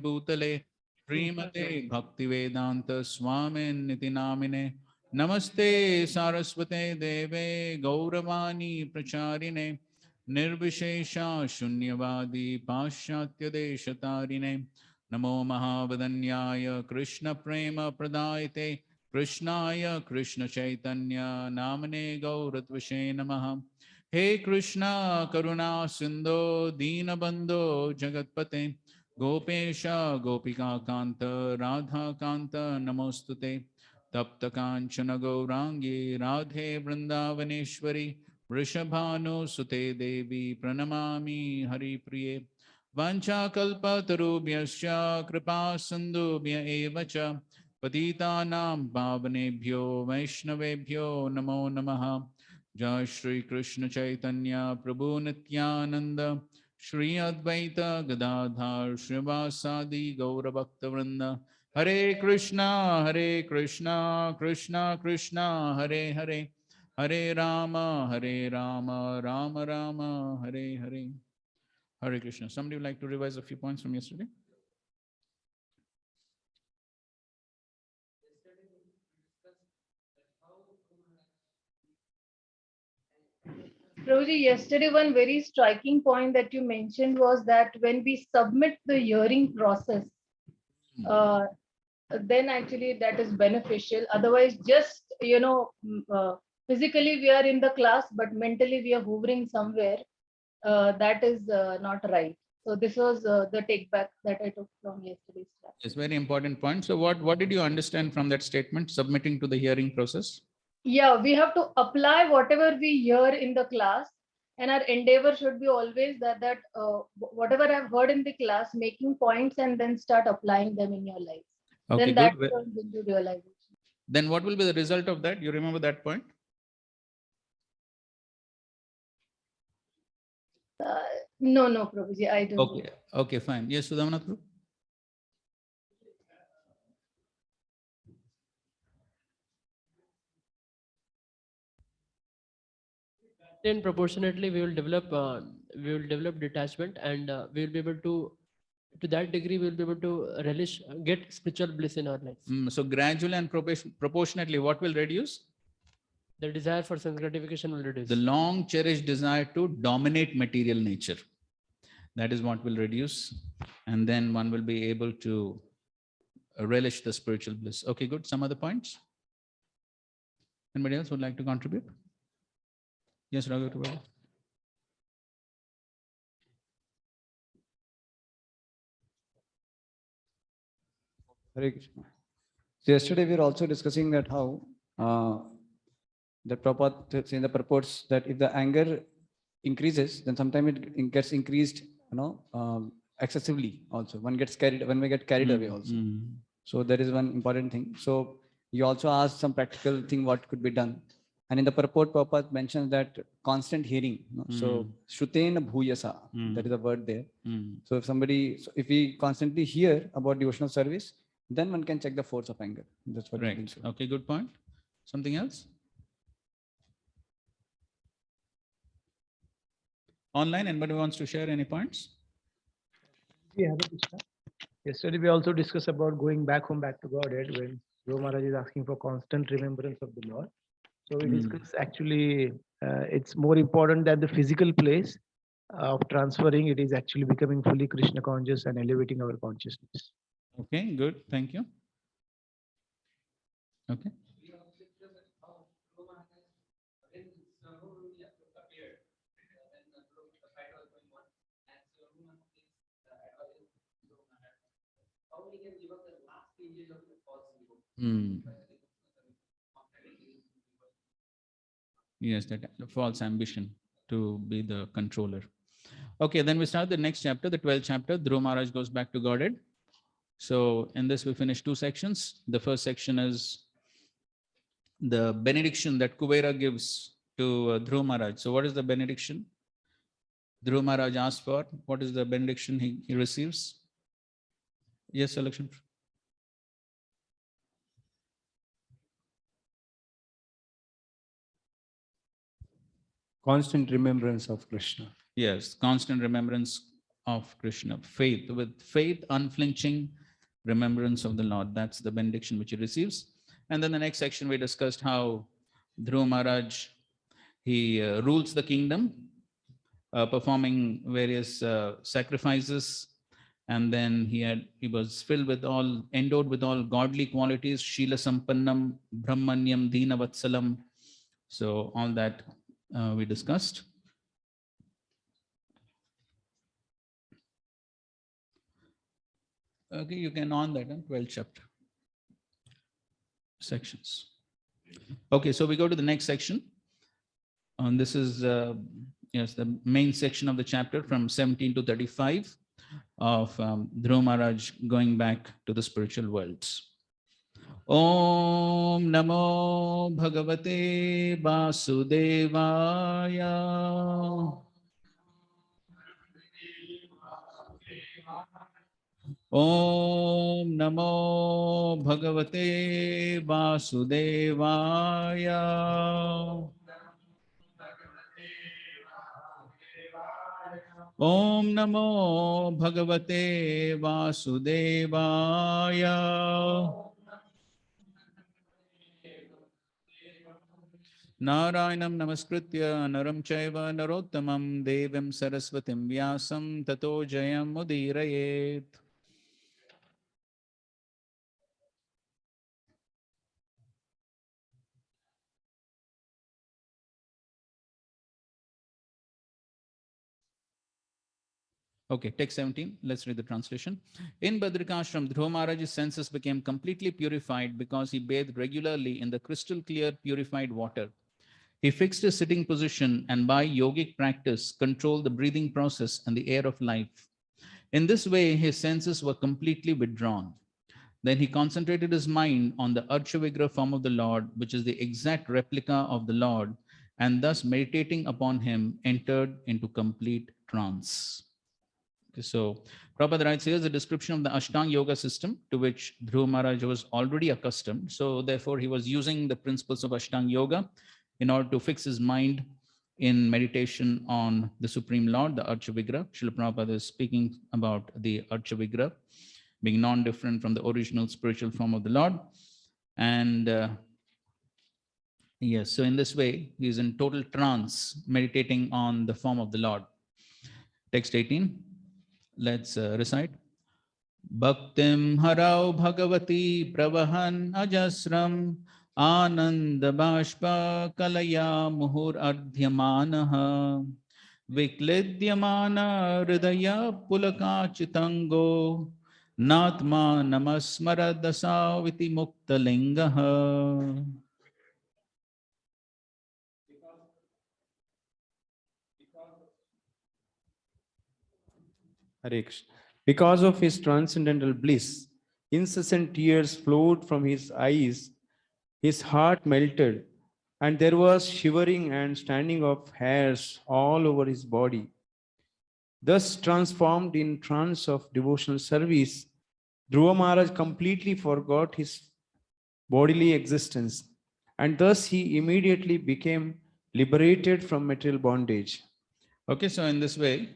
Bhutale Srimate Bhaktivedanta Swaminiti Namine Namaste Saraswate Deve Gauravani Pracharine Nirvishesha Shunyavadi Paschatya Deshatarine Namo Mahavadanyaya Krishna Prema Pradayate Krishnaya Krishna Chaitanya Namane Gauratvashe Namaha He Krishna Karuna Sindho Deenabandho Jagatpate Gopesha Gopika Kanta Radha Kanta Namostute Tapta Kanchana Gaurangi Radhe Vrindavaneshwari Vrishabhanu Sute Devi Pranamami Hari Priye Vancha Kalpa Tarubhyascha Kripa Sindhubhya Evacha Patitanam Pavanebhyo Vaishnavebhyo Namo Namaha Jai Shri Krishna Chaitanya Prabhu Nityananda Shri Advaita Gadadhar Srivasadi Gaura Bhakta Vrinda Hare Krishna Krishna Krishna Hare Hare Hare Rama Rama Rama Hare Hare Hare Krishna. Somebody would like to revise a few points from yesterday? Prabhuji, yesterday one very striking point that you mentioned was that when we submit the hearing process, then actually that is beneficial. Otherwise, just, physically we are in the class, but mentally we are hovering somewhere. That is not right. So this was the take back that I took from yesterday's class. It's very important point. So what did you understand from that statement, submitting to the hearing process? Yeah, we have to apply whatever we hear in the class, and our endeavor should be always that whatever I've heard in the class, making points and then start applying them in your life. Okay, then that turns into realization. Then what will be the result of that? You remember that point? No, Prabhuji, I don't. Okay, okay, fine. Yes, Sudhamanath. Then proportionately we will develop detachment, and we will be able to that degree we will be able to relish, get spiritual bliss in our life. So gradually and proportionately, what will reduce? The desire for sense gratification will reduce. The long cherished desire to dominate material nature. That is what will reduce, and then one will be able to relish the spiritual bliss. Okay, good. Some other points? Anybody else would like to contribute? Yes, Raghu. Hare Krishna. So yesterday we were also discussing that how the Prabhupada in the purports that if the anger increases, then sometimes it gets increased, excessively also. One gets carried, when we get carried away also. So that is one important thing. So you also asked some practical thing what could be done. And in the purport, Prabhupada mentions that constant hearing. So Shrutena Bhuyasa, that is the word there. So if we constantly hear about devotional service, then one can check the force of anger. That's what I think. So. Okay, good point. Something else? Online, anybody wants to share any points? Yeah, yesterday we also discussed about going back home, back to Godhead, when Dhruva Maharaj is asking for constant remembrance of the Lord. So we discussed actually it's more important than the physical place of transferring. It is actually becoming fully Krishna conscious and elevating our consciousness. Okay, good. Thank you. Okay. Yes, that false ambition to be the controller. Okay, then we start the next chapter, the 12th chapter. Dhruva Maharaj goes back to Godhead. So in this, we finish two sections. The first section is the benediction that Kuvera gives to Dhruva Maharaj. So what is the benediction Dhruva Maharaj asked for? What is the benediction he receives? Yes, Selection. Constant remembrance of Krishna. Yes, constant remembrance of Krishna. Faith, with faith, unflinching remembrance of the Lord. That's the benediction which he receives. And then the next section we discussed how Dhruva Maharaj, he rules the kingdom, performing various sacrifices. And then he was filled with endowed with all godly qualities, Shila Sampannam, Brahmanyam, Dina Vatsalam. So all that we discussed. Okay, you can on that, 12th chapter sections. Okay, so we go to the next section. And this is yes, the main section of the chapter from 17 to 35 of Dhruva Maharaj going back to the spiritual worlds. Om Namo Bhagavate Vasudevaya. Om Namo Bhagavate Vasudevaya. Om Namo Bhagavate Vasudevaya. Narayanam Namaskritya Naram Chaiva Narottamam Devim Saraswatim Vyasam Tato Jayam Udirayet. Okay, text 17. Let's read the translation. In Badrikashram, Dhruva Maharaj's senses became completely purified because he bathed regularly in the crystal clear purified water. He fixed his sitting position and by yogic practice controlled the breathing process and the air of life. In this way, his senses were completely withdrawn. Then he concentrated his mind on the Archavigra form of the Lord, which is the exact replica of the Lord, and thus meditating upon him entered into complete trance. Okay, so Prabhupada writes, here's a description of the Ashtanga Yoga system to which Dhruva Maharaj was already accustomed. So therefore, he was using the principles of Ashtanga Yoga in order to fix his mind in meditation on the Supreme Lord, the Archavigra. Srila Prabhupada is speaking about the Archavigra being non-different from the original spiritual form of the Lord. And yes, so in this way, he is in total trance, meditating on the form of the Lord. Text 18. Let's recite. Bhaktim harau bhagavati pravahan ajasram ananda bashpa kalaya muhur ardhyamanaha viklidyamana hridaya pulakachitango natma namasmaradasa viti mukta lingaha. Hare Krishna. Because of his transcendental bliss, incessant tears flowed from his eyes, his heart melted, and there was shivering and standing of hairs all over his body. Thus transformed in trance of devotional service, Dhruva Maharaj completely forgot his bodily existence, and thus he immediately became liberated from material bondage. Okay, so in this way,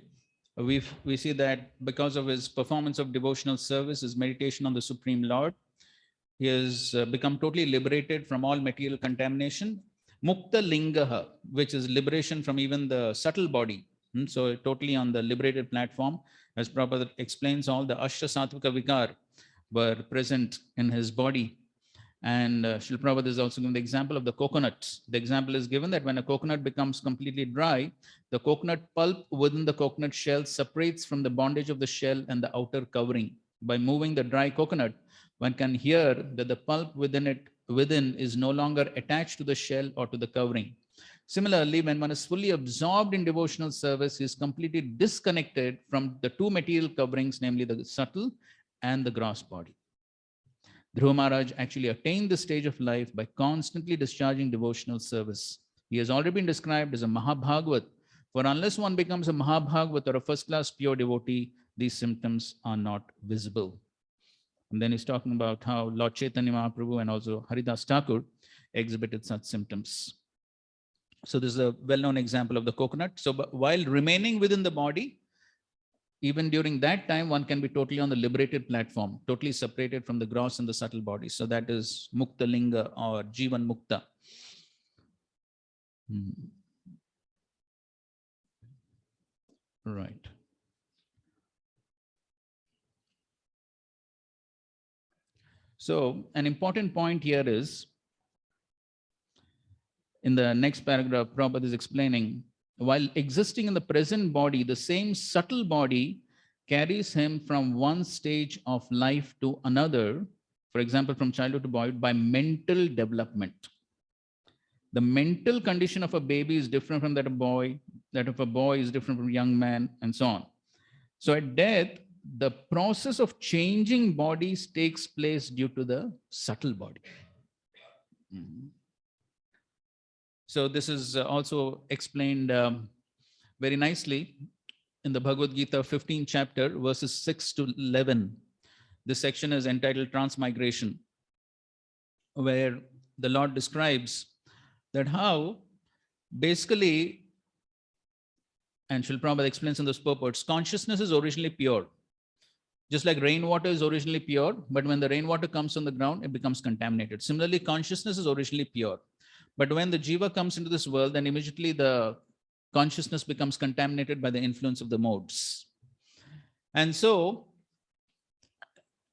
we see that because of his performance of devotional service, his meditation on the Supreme Lord, he has become totally liberated from all material contamination. Mukta lingaha, which is liberation from even the subtle body. So totally on the liberated platform. As Prabhupada explains, all the Ashta Sattvika Vikar were present in his body. And Srila Prabhupada is also given the example of the coconut. The example is given that when a coconut becomes completely dry, the coconut pulp within the coconut shell separates from the bondage of the shell and the outer covering. By moving the dry coconut, one can hear that the pulp within is no longer attached to the shell or to the covering. Similarly, when one is fully absorbed in devotional service, he is completely disconnected from the two material coverings, namely the subtle and the gross body. Dhruva Maharaj actually attained this stage of life by constantly discharging devotional service. He has already been described as a Mahabhagavat, for unless one becomes a Mahabhagavat or a first-class pure devotee, these symptoms are not visible. And then he's talking about how Lord Chaitanya Mahaprabhu and also Haridas Thakur exhibited such symptoms. So this is a well-known example of the coconut. So while remaining within the body, even during that time, one can be totally on the liberated platform, totally separated from the gross and the subtle body. So that is Mukta Linga or Jivan Mukta. Right. So an important point here is, in the next paragraph, Prabhupada is explaining, while existing in the present body, the same subtle body carries him from one stage of life to another, for example, from childhood to boyhood, by mental development. The mental condition of a baby is different from that of a boy is different from a young man, and so on. So at death, the process of changing bodies takes place due to the subtle body. So this is also explained very nicely in the Bhagavad Gita 15th chapter, verses 6 to 11. This section is entitled Transmigration, where the Lord describes that how basically, and Srila Prabhupada explains in those purports, consciousness is originally pure. Just like rainwater is originally pure, but when the rainwater comes on the ground, it becomes contaminated. Similarly, consciousness is originally pure. But when the jiva comes into this world, then immediately the consciousness becomes contaminated by the influence of the modes. And so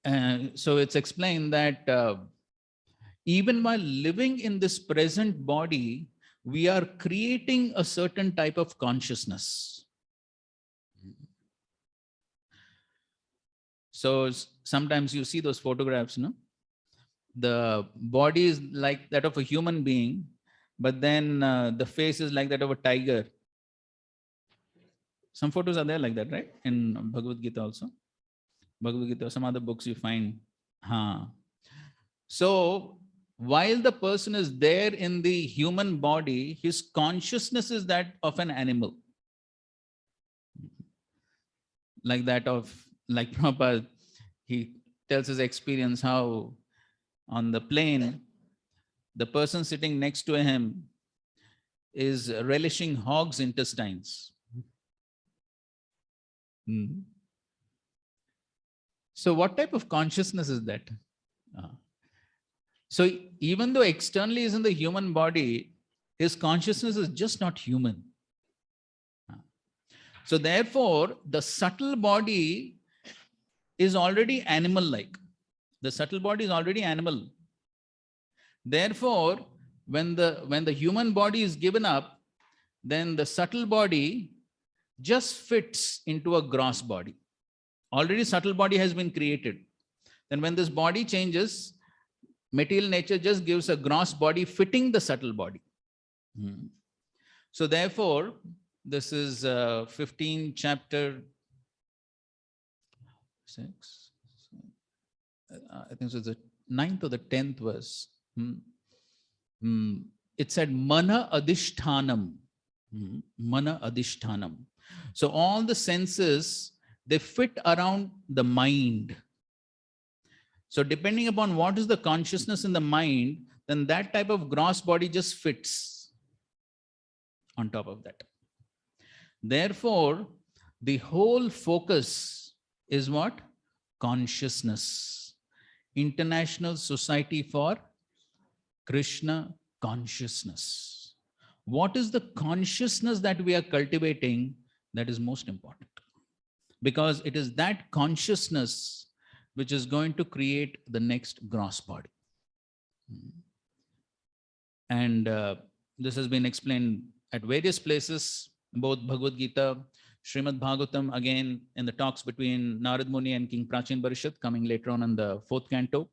it's explained that even while living in this present body, we are creating a certain type of consciousness. So sometimes you see those photographs, no? The body is like that of a human being, but then the face is like that of a tiger. Some photos are there like that, right? In Bhagavad Gita also. Bhagavad Gita, some other books you find. So while the person is there in the human body, his consciousness is that of an animal. Like Prabhupada, he tells his experience how on the plane, the person sitting next to him is relishing hog's intestines. So what type of consciousness is that? So even though externally is in the human body, his consciousness is just not human. So therefore, the subtle body is already animal-like. The subtle body is already animal. Therefore, when the human body is given up, then the subtle body just fits into a gross body. Already subtle body has been created. Then when this body changes, material nature just gives a gross body fitting the subtle body. So therefore, this is 15 chapter 6. I think it's the 9th or the 10th verse. It said mana adhishthanam. Mana adhishthanam. So all the senses, they fit around the mind. So depending upon what is the consciousness in the mind, then that type of gross body just fits on top of that. Therefore, the whole focus is what? Consciousness. International Society for Krishna Consciousness. What is the consciousness that we are cultivating? That is most important. Because it is that consciousness which is going to create the next gross body. And this has been explained at various places, both Bhagavad Gita, Srimad Bhagavatam, again in the talks between Narad Muni and King Prachin Barishad, coming later on in the 4th canto.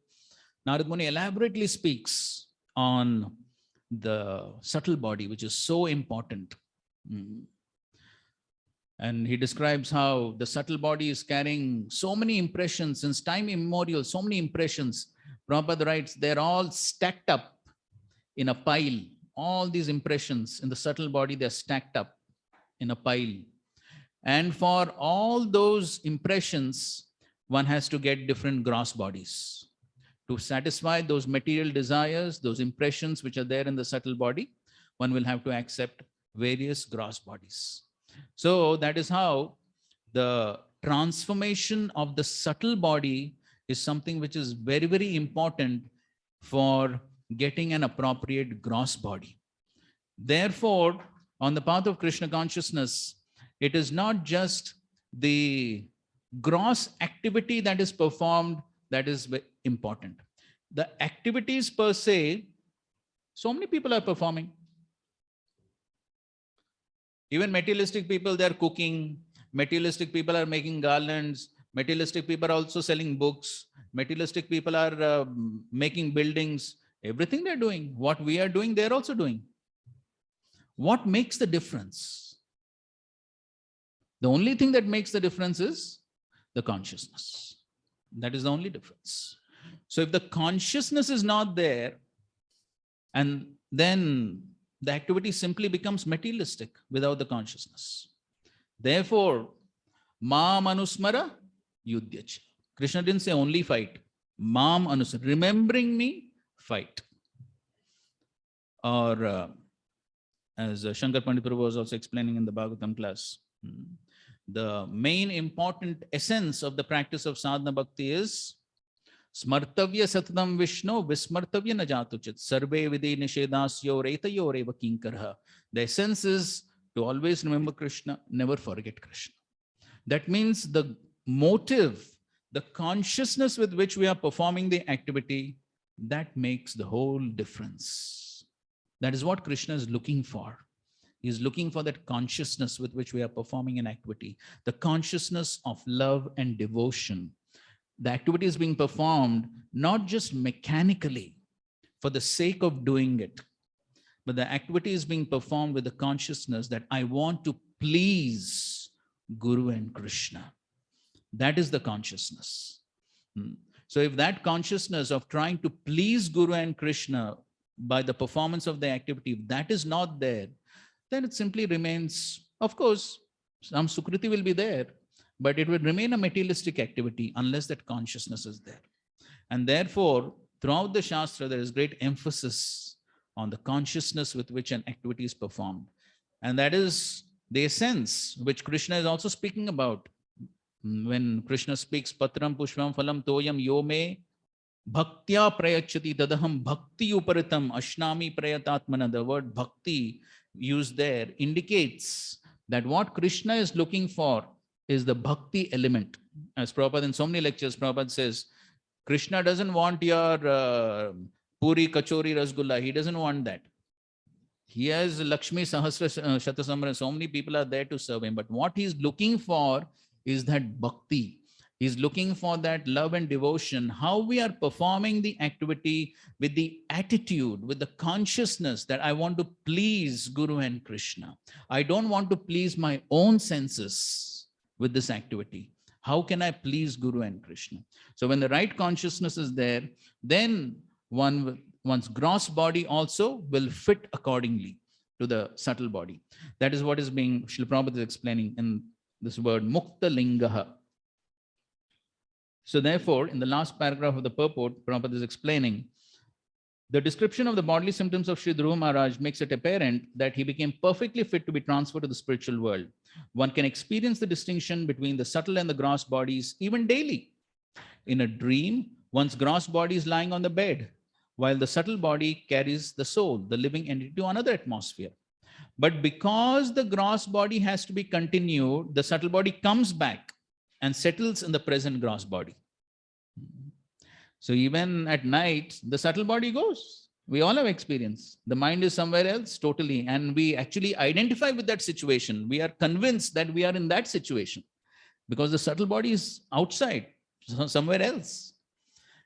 Narad Muni elaborately speaks on the subtle body, which is so important. And he describes how the subtle body is carrying so many impressions since time immemorial, so many impressions. Prabhupada writes, they're all stacked up in a pile. All these impressions in the subtle body, they're stacked up in a pile. And for all those impressions, one has to get different gross bodies. To satisfy those material desires, those impressions which are there in the subtle body, one will have to accept various gross bodies. So that is how the transformation of the subtle body is something which is very, very important for getting an appropriate gross body. Therefore, on the path of Krishna consciousness, it is not just the gross activity that is performed that is important. The activities per se, so many people are performing. Even materialistic people, they are cooking. Materialistic people are making garlands. Materialistic people are also selling books. Materialistic people are making buildings. Everything they're doing. What we are doing, they're also doing. What makes the difference? The only thing that makes the difference is the consciousness. That is the only difference. So if the consciousness is not there, and then the activity simply becomes materialistic without the consciousness. Therefore, Mam Anusmara Yudhyacha. Krishna didn't say only fight. Mam Anusmara. Remembering me, fight. Or as Shankar Pandit Prabhu was also explaining in the Bhagavatam class, the main important essence of the practice of sadhana bhakti is Smartavya Satatam Vishnu Vismartavya Najatuchit Sarve Vidi Nishedasyo Retayo Reva Kinkarha. The essence is to always remember Krishna, never forget Krishna. That means the motive, the consciousness with which we are performing the activity, that makes the whole difference. That is what Krishna is looking for. He is looking for that consciousness with which we are performing an activity, the consciousness of love and devotion. The activity is being performed not just mechanically for the sake of doing it, but the activity is being performed with the consciousness that I want to please Guru and Krishna. That is the consciousness. So if that consciousness of trying to please Guru and Krishna by the performance of the activity, if that is not there, then it simply remains, of course, some Sukriti will be there, but it will remain a materialistic activity unless that consciousness is there. And therefore, throughout the Shastra, there is great emphasis on the consciousness with which an activity is performed. And that is the essence which Krishna is also speaking about. When Krishna speaks, Patram Pushpam Phalam Toyam Yome Bhaktya Prayachati Tadaham Bhakti Uparitam Ashnami Prayatatmana. The word bhakti used there indicates that what Krishna is looking for is the bhakti element. As Prabhupada in so many lectures, Prabhupada says, Krishna doesn't want your puri, kachori, rasgulla. He doesn't want that. He has Lakshmi Sahasra Shatasamra. So many people are there to serve him. But what he's looking for is that bhakti. He's looking for that love and devotion, how we are performing the activity with the attitude, with the consciousness that I want to please Guru and Krishna. I don't want to please my own senses with this activity. How can I please Guru and Krishna? So when the right consciousness is there, then one's gross body also will fit accordingly to the subtle body. That is what is being, Srila Prabhupada is explaining in this word, Mukta Lingaha. So therefore, in the last paragraph of the purport, Prabhupada is explaining, the description of the bodily symptoms of Sri Dhruva Maharaj makes it apparent that he became perfectly fit to be transferred to the spiritual world. One can experience the distinction between the subtle and the gross bodies even daily. In a dream, one's gross body is lying on the bed, while the subtle body carries the soul, the living entity, to another atmosphere. But because the gross body has to be continued, the subtle body comes back and settles in the present gross body. So even at night, the subtle body goes. We all have experience. The mind is somewhere else totally. And we actually identify with that situation. We are convinced that we are in that situation because the subtle body is outside, somewhere else.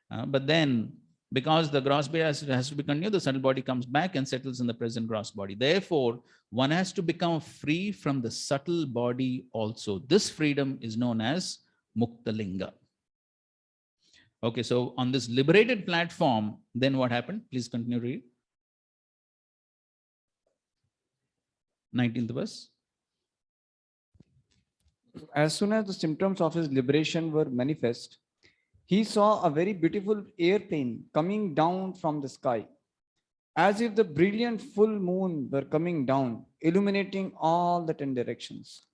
But then, because the gross body has to be continued, the subtle body comes back and settles in the present gross body. Therefore, one has to become free from the subtle body also. This freedom is known as Muktalinga. Okay, so on this liberated platform, then what happened? Please continue to read. 19th verse. As soon as the symptoms of his liberation were manifest, he saw a very beautiful airplane coming down from the sky, as if the brilliant full moon were coming down, illuminating all the 10 directions.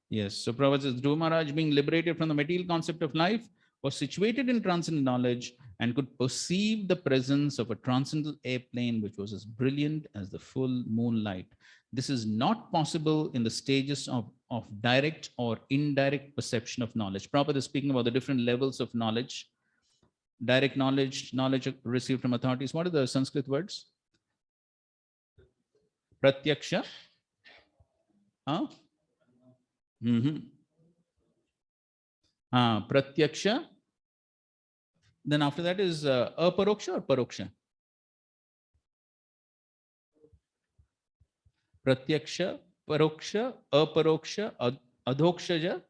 Yes. So Prabhupada says, Dhruva Maharaj, being liberated from the material concept of life, was situated in transcendental knowledge and could perceive the presence of a transcendental airplane which was as brilliant as the full moonlight. This is not possible in the stages of direct or indirect perception of knowledge. Prabhupada is speaking about the different levels of knowledge. Direct knowledge, knowledge received from authorities. What are the Sanskrit words? Pratyaksha. Huh? Pratyaksha. Then after that is aparoksha or paroksha? Pratyaksha, paroksha, aparoksha, adhokshaja,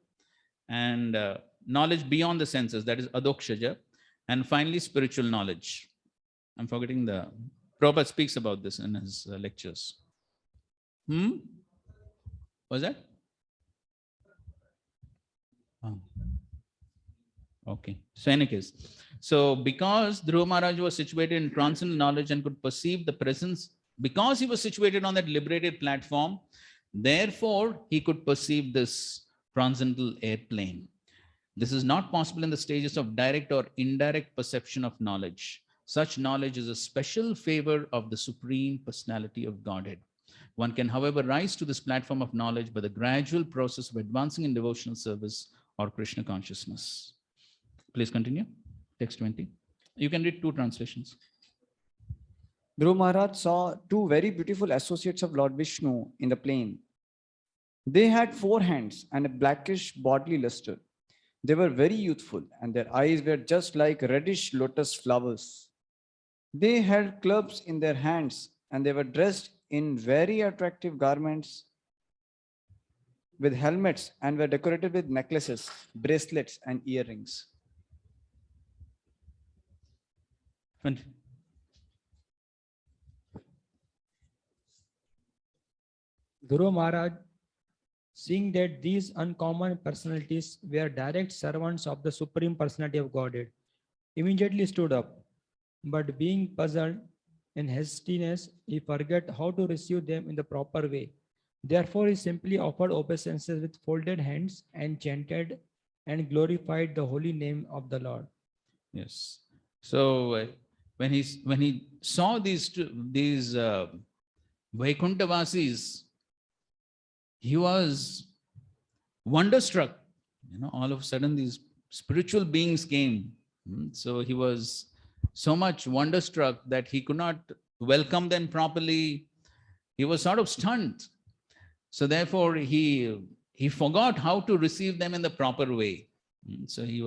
and knowledge beyond the senses, that is adhokshaja, and finally spiritual knowledge. I'm forgetting the, Prabhupada speaks about this in his lectures. Was that? Oh. Okay. So in any case, so because Dhruva Maharaj was situated in transcendental knowledge and could perceive the presence, because he was situated on that liberated platform, therefore he could perceive this transcendental airplane. This is not possible in the stages of direct or indirect perception of knowledge. Such knowledge is a special favor of the Supreme Personality of Godhead. One can, however, rise to this platform of knowledge by the gradual process of advancing in devotional service or Krishna consciousness. Please continue. Text 20. You can read two translations. Dhruva Maharaj saw two very beautiful associates of Lord Vishnu in the plain. They had 4 hands and a blackish bodily luster. They were very youthful, and their eyes were just like reddish lotus flowers. They held clubs in their hands, and they were dressed in very attractive garments with helmets and were decorated with necklaces, bracelets, and earrings. Dhruva Maharaj, seeing that these uncommon personalities were direct servants of the Supreme Personality of Godhead, immediately stood up. But being puzzled in hastiness, he forgot how to receive them in the proper way. Therefore, he simply offered obeisances with folded hands and chanted and glorified the holy name of the Lord. Yes. So when he saw these Vaikuntavasis, he was wonderstruck. All of a sudden these spiritual beings came. So he was so much wonderstruck that he could not welcome them properly. He was sort of stunned. So therefore he forgot how to receive them in the proper way. So he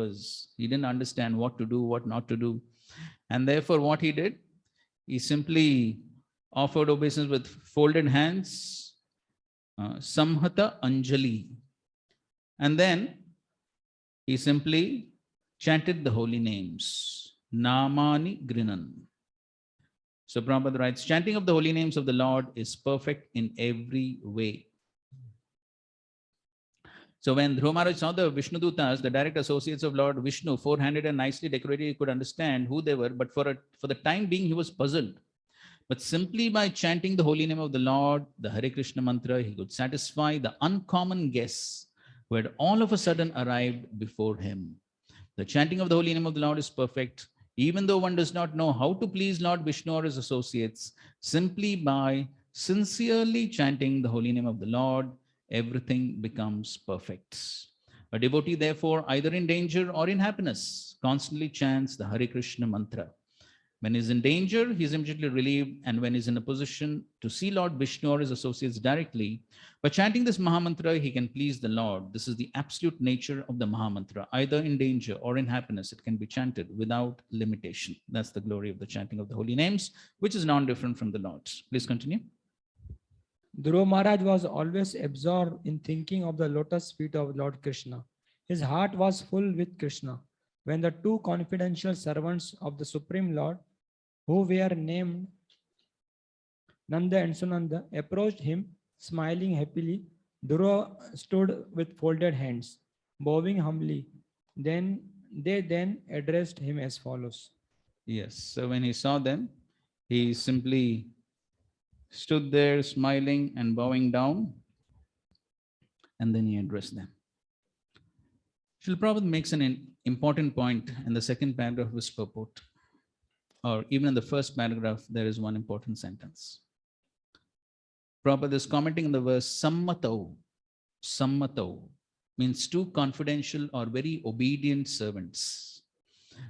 didn't understand what to do, what not to do. And therefore what he did, he simply offered obeisance with folded hands, Samhata Anjali. And then he simply chanted the holy names, Namani Grinan. So Prabhupada writes, chanting of the holy names of the Lord is perfect in every way. So when Dhruva Maharaj saw the Vishnudutas, the direct associates of Lord Vishnu, 4-handed and nicely decorated, he could understand who they were, but for the time being, he was puzzled. But simply by chanting the holy name of the Lord, the Hare Krishna mantra, he could satisfy the uncommon guests who had all of a sudden arrived before him. The chanting of the holy name of the Lord is perfect, even though one does not know how to please Lord Vishnu or his associates. Simply by sincerely chanting the holy name of the Lord, everything becomes perfect. A devotee, therefore, either in danger or in happiness, constantly chants the Hare Krishna mantra. When he's in danger, he's immediately relieved. And when he's in a position to see Lord Vishnu or his associates directly, by chanting this Mahamantra, he can please the Lord. This is the absolute nature of the Mahamantra. Either in danger or in happiness, it can be chanted without limitation. That's the glory of the chanting of the holy names, which is non-different from the Lord's. Please continue. Dhruva Maharaj was always absorbed in thinking of the lotus feet of Lord Krishna. His heart was full with Krishna. When the two confidential servants of the Supreme Lord, who were named Nanda and Sunanda, approached him, smiling happily, Dhruva stood with folded hands, bowing humbly. They addressed him as follows. Yes. So when he saw them, he simply stood there smiling and bowing down. and then he addressed them. Srila Prabhupada makes an important point in the second paragraph of his purport, or even in the first paragraph, there is one important sentence. Prabhupada is commenting on the verse sammatau. Sammatau means two confidential or very obedient servants.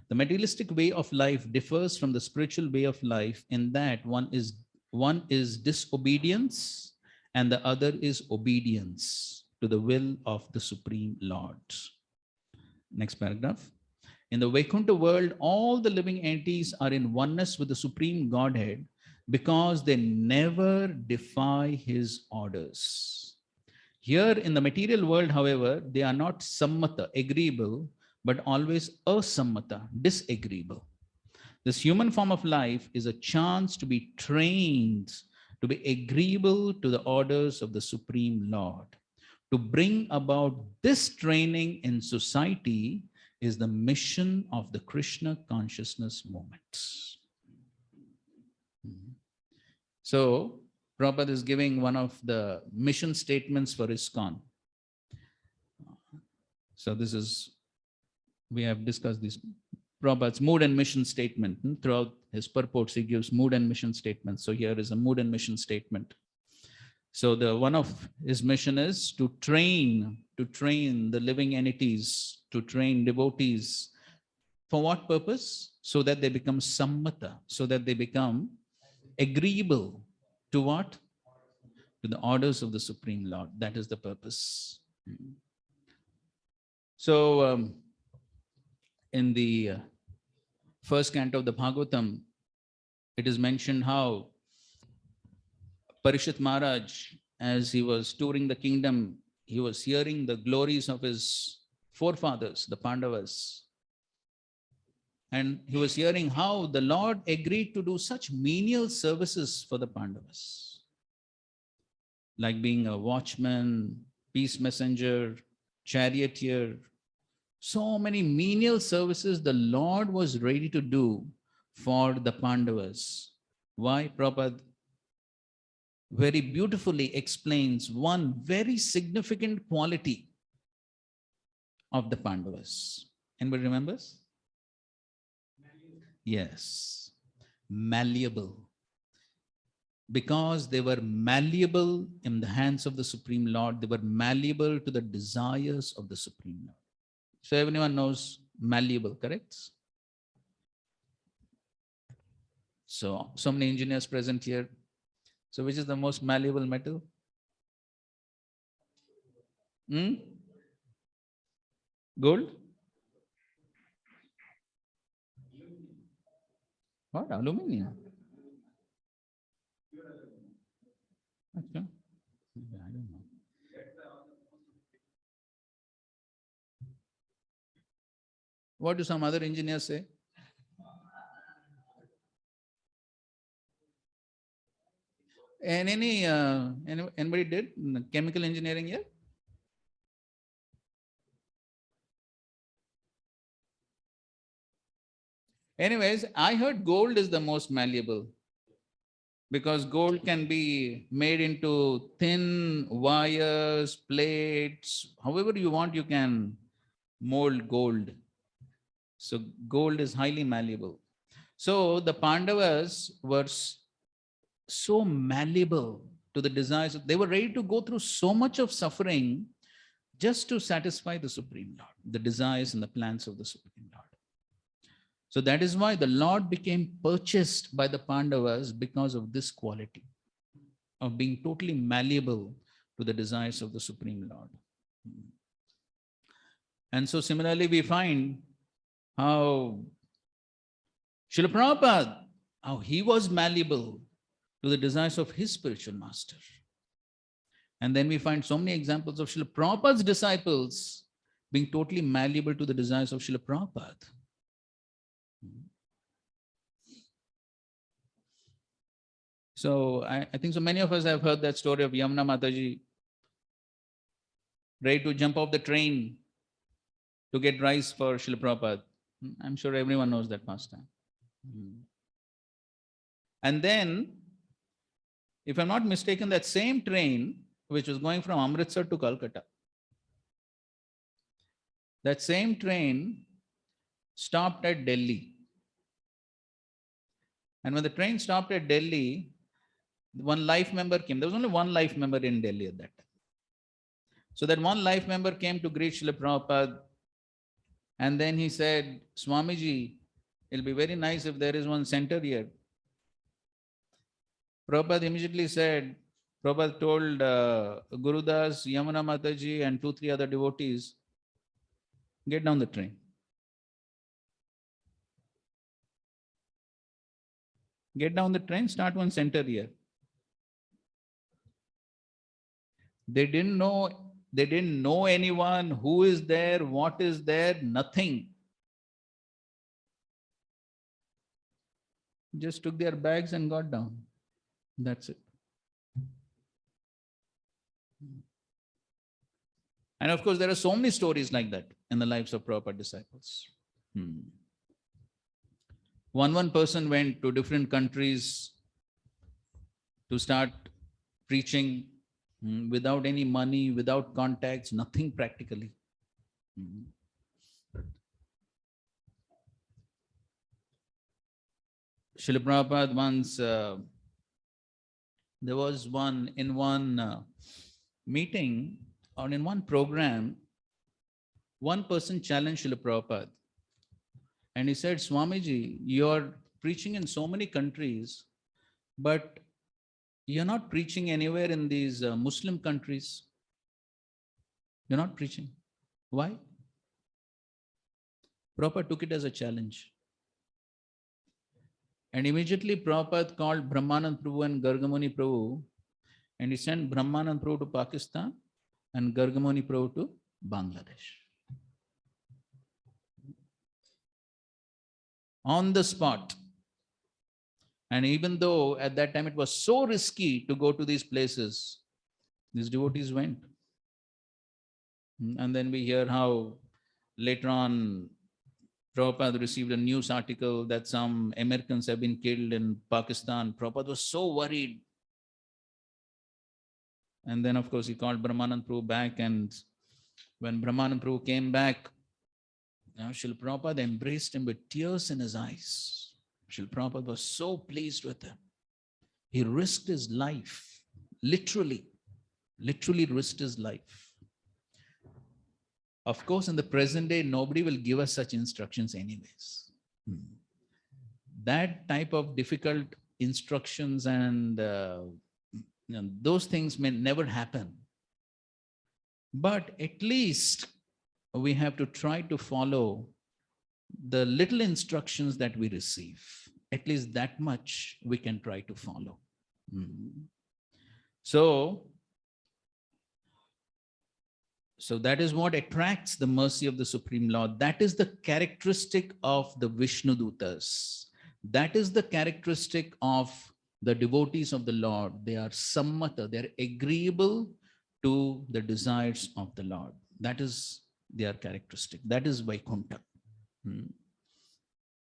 The materialistic way of life differs from the spiritual way of life in that one is disobedience and the other is obedience to the will of the Supreme Lord. Next paragraph. In the Vaikuntha world, all the living entities are in oneness with the Supreme Godhead because they never defy his orders. Here in the material world, however, they are not sammata, agreeable, but always asammata, disagreeable. This human form of life is a chance to be trained to be agreeable to the orders of the Supreme Lord. To bring about this training in society is the mission of the Krishna consciousness movement. So, Prabhupada is giving one of the mission statements for ISKCON. So this is, we have discussed this. Prabhupada's mood and mission statement. Throughout his purports, he gives mood and mission statements. So here is a mood and mission statement. So the one of his mission is to train the living entities, to train devotees. For what purpose? So that they become sammata, so that they become agreeable to what? To the orders of the Supreme Lord. That is the purpose. So in the first canto of the Bhagavatam, it is mentioned how Parishit Maharaj, as he was touring the kingdom, he was hearing the glories of his forefathers, the Pandavas. And he was hearing how the Lord agreed to do such menial services for the Pandavas, like being a watchman, peace messenger, charioteer. So many menial services the Lord was ready to do for the Pandavas. Why? Prabhupada very beautifully explains one very significant quality of the Pandavas. Anybody remembers? Yes, malleable. Because they were malleable in the hands of the Supreme Lord, they were malleable to the desires of the Supreme Lord. So everyone knows malleable, correct? So many engineers present here. So which is the most malleable metal? Gold? What? Aluminium? Okay. I don't know. What do some other engineers say? And anybody did chemical engineering here? Anyways, I heard gold is the most malleable because gold can be made into thin wires, plates, however you want, you can mold gold. So gold is highly malleable. So the Pandavas were so malleable to the desires. They were ready to go through so much of suffering just to satisfy the Supreme Lord, the desires and the plans of the Supreme Lord. So that is why the Lord became purchased by the Pandavas because of this quality of being totally malleable to the desires of the Supreme Lord. And so similarly, we find how Srila Prabhupada, how he was malleable to the desires of his spiritual master. And then we find so many examples of Srila Prabhupada's disciples being totally malleable to the desires of Srila Prabhupada. So I think so many of us have heard that story of Yamuna Mataji ready to jump off the train to get rice for Srila Prabhupada. I'm sure everyone knows that pastime. And then, if I'm not mistaken, that same train, which was going from Amritsar to Calcutta, That same train stopped at Delhi. And when the train stopped at Delhi, one life member came. There was only one life member in Delhi at that time. So that one life member came to greet Srila Prabhupada. And then he said, Swamiji, it'll be very nice if there is one center here. Prabhupada immediately said, Prabhupada told Gurudas, Yamuna Mataji, and 2-3 other devotees, get down the train. Get down the train, start one center here. They didn't know anyone, who is there, what is there, nothing. Just took their bags and got down. That's it. And of course, there are so many stories like that in the lives of Prabhupada disciples. One person went to different countries to start preaching without any money, without contacts, nothing practically. Srila Prabhupada once, there was one meeting or in one program, one person challenged Srila Prabhupada. And he said, Swamiji, you're preaching in so many countries, but you're not preaching anywhere in these Muslim countries. You're not preaching. Why? Prabhupada took it as a challenge. And immediately Prabhupada called Brahmanand Prabhu and Gargamuni Prabhu, and he sent Brahmanand Prabhu to Pakistan and Gargamuni Prabhu to Bangladesh. On the spot. And even though at that time it was so risky to go to these places, these devotees went. And then we hear how later on Prabhupada received a news article that some Americans have been killed in Pakistan. Prabhupada was so worried. And then, of course, he called Brahmanand Prabhu back. And when Brahmanand Prabhu came back, Srila Prabhupada embraced him with tears in his eyes. Srila Prabhupada was so pleased with him. He risked his life, literally risked his life. Of course, in the present day, nobody will give us such instructions anyways. That type of difficult instructions and those things may never happen. But at least we have to try to follow the little instructions that we receive. At least that much we can try to follow. So that is what attracts the mercy of the Supreme Lord. That is the characteristic of the Vishnu Dutas. That is the characteristic of the devotees of the Lord. They are sammata, they are agreeable to the desires of the Lord. That is their characteristic. That is Vaikuntha.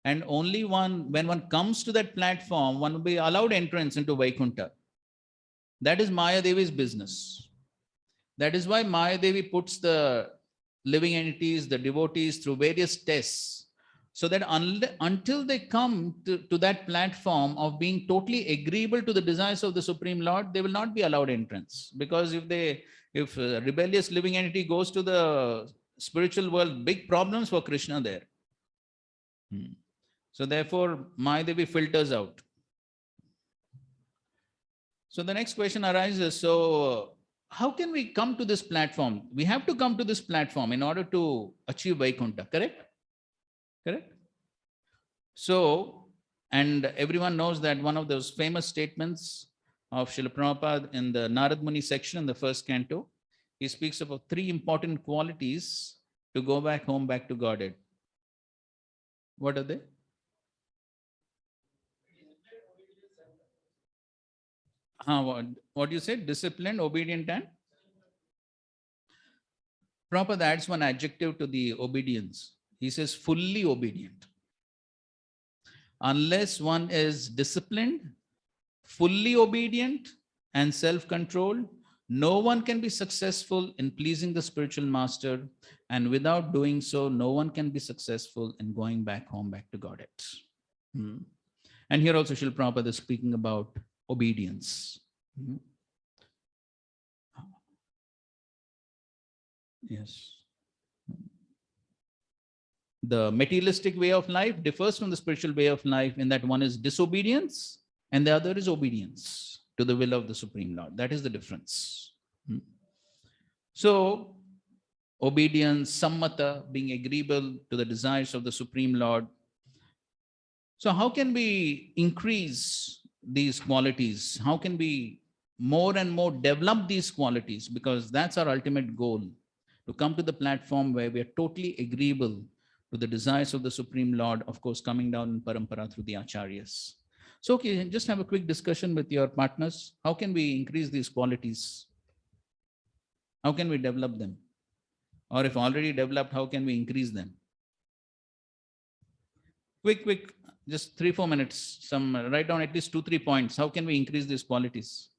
And only when one comes to that platform, one will be allowed entrance into Vaikuntha. That is Maya Devi's business. That is why Maya Devi puts the living entities, the devotees through various tests, so that until they come to that platform of being totally agreeable to the desires of the Supreme Lord, they will not be allowed entrance. Because if a rebellious living entity goes to the spiritual world, big problems for Krishna there. So therefore, Maya Devi filters out. So the next question arises, so how can we come to this platform? We have to come to this platform in order to achieve Vaikuntha, correct? Correct? So, and everyone knows that one of those famous statements of Srila Prabhupada in the Narad Muni section in the first canto, he speaks about 3 important qualities to go back home, back to Godhead. What are they? What you said? Disciplined, obedient, and? Prabhupada adds one adjective to the obedience. He says fully obedient. Unless one is disciplined, fully obedient, and self-controlled, No one can be successful in pleasing the spiritual master, and without doing so, no one can be successful in going back home, back to Godhead. Hmm. And here also Srila Prabhupada is speaking about obedience. Hmm. Yes. The materialistic way of life differs from the spiritual way of life in that one is disobedience and the other is obedience to the will of the Supreme Lord. That is the difference. Hmm. So, obedience, sammata, being agreeable to the desires of the Supreme Lord. So, how can we increase these qualities? How can we more and more develop these qualities? Because that's our ultimate goal, to come to the platform where we are totally agreeable to the desires of the Supreme Lord, of course, coming down in parampara through the acharyas. So, okay, just have a quick discussion with your partners. How can we increase these qualities? How can we develop them? Or if already developed, how can we increase them? Quick, just 3-4 minutes. Write down at least 2-3 points. How can we increase these qualities?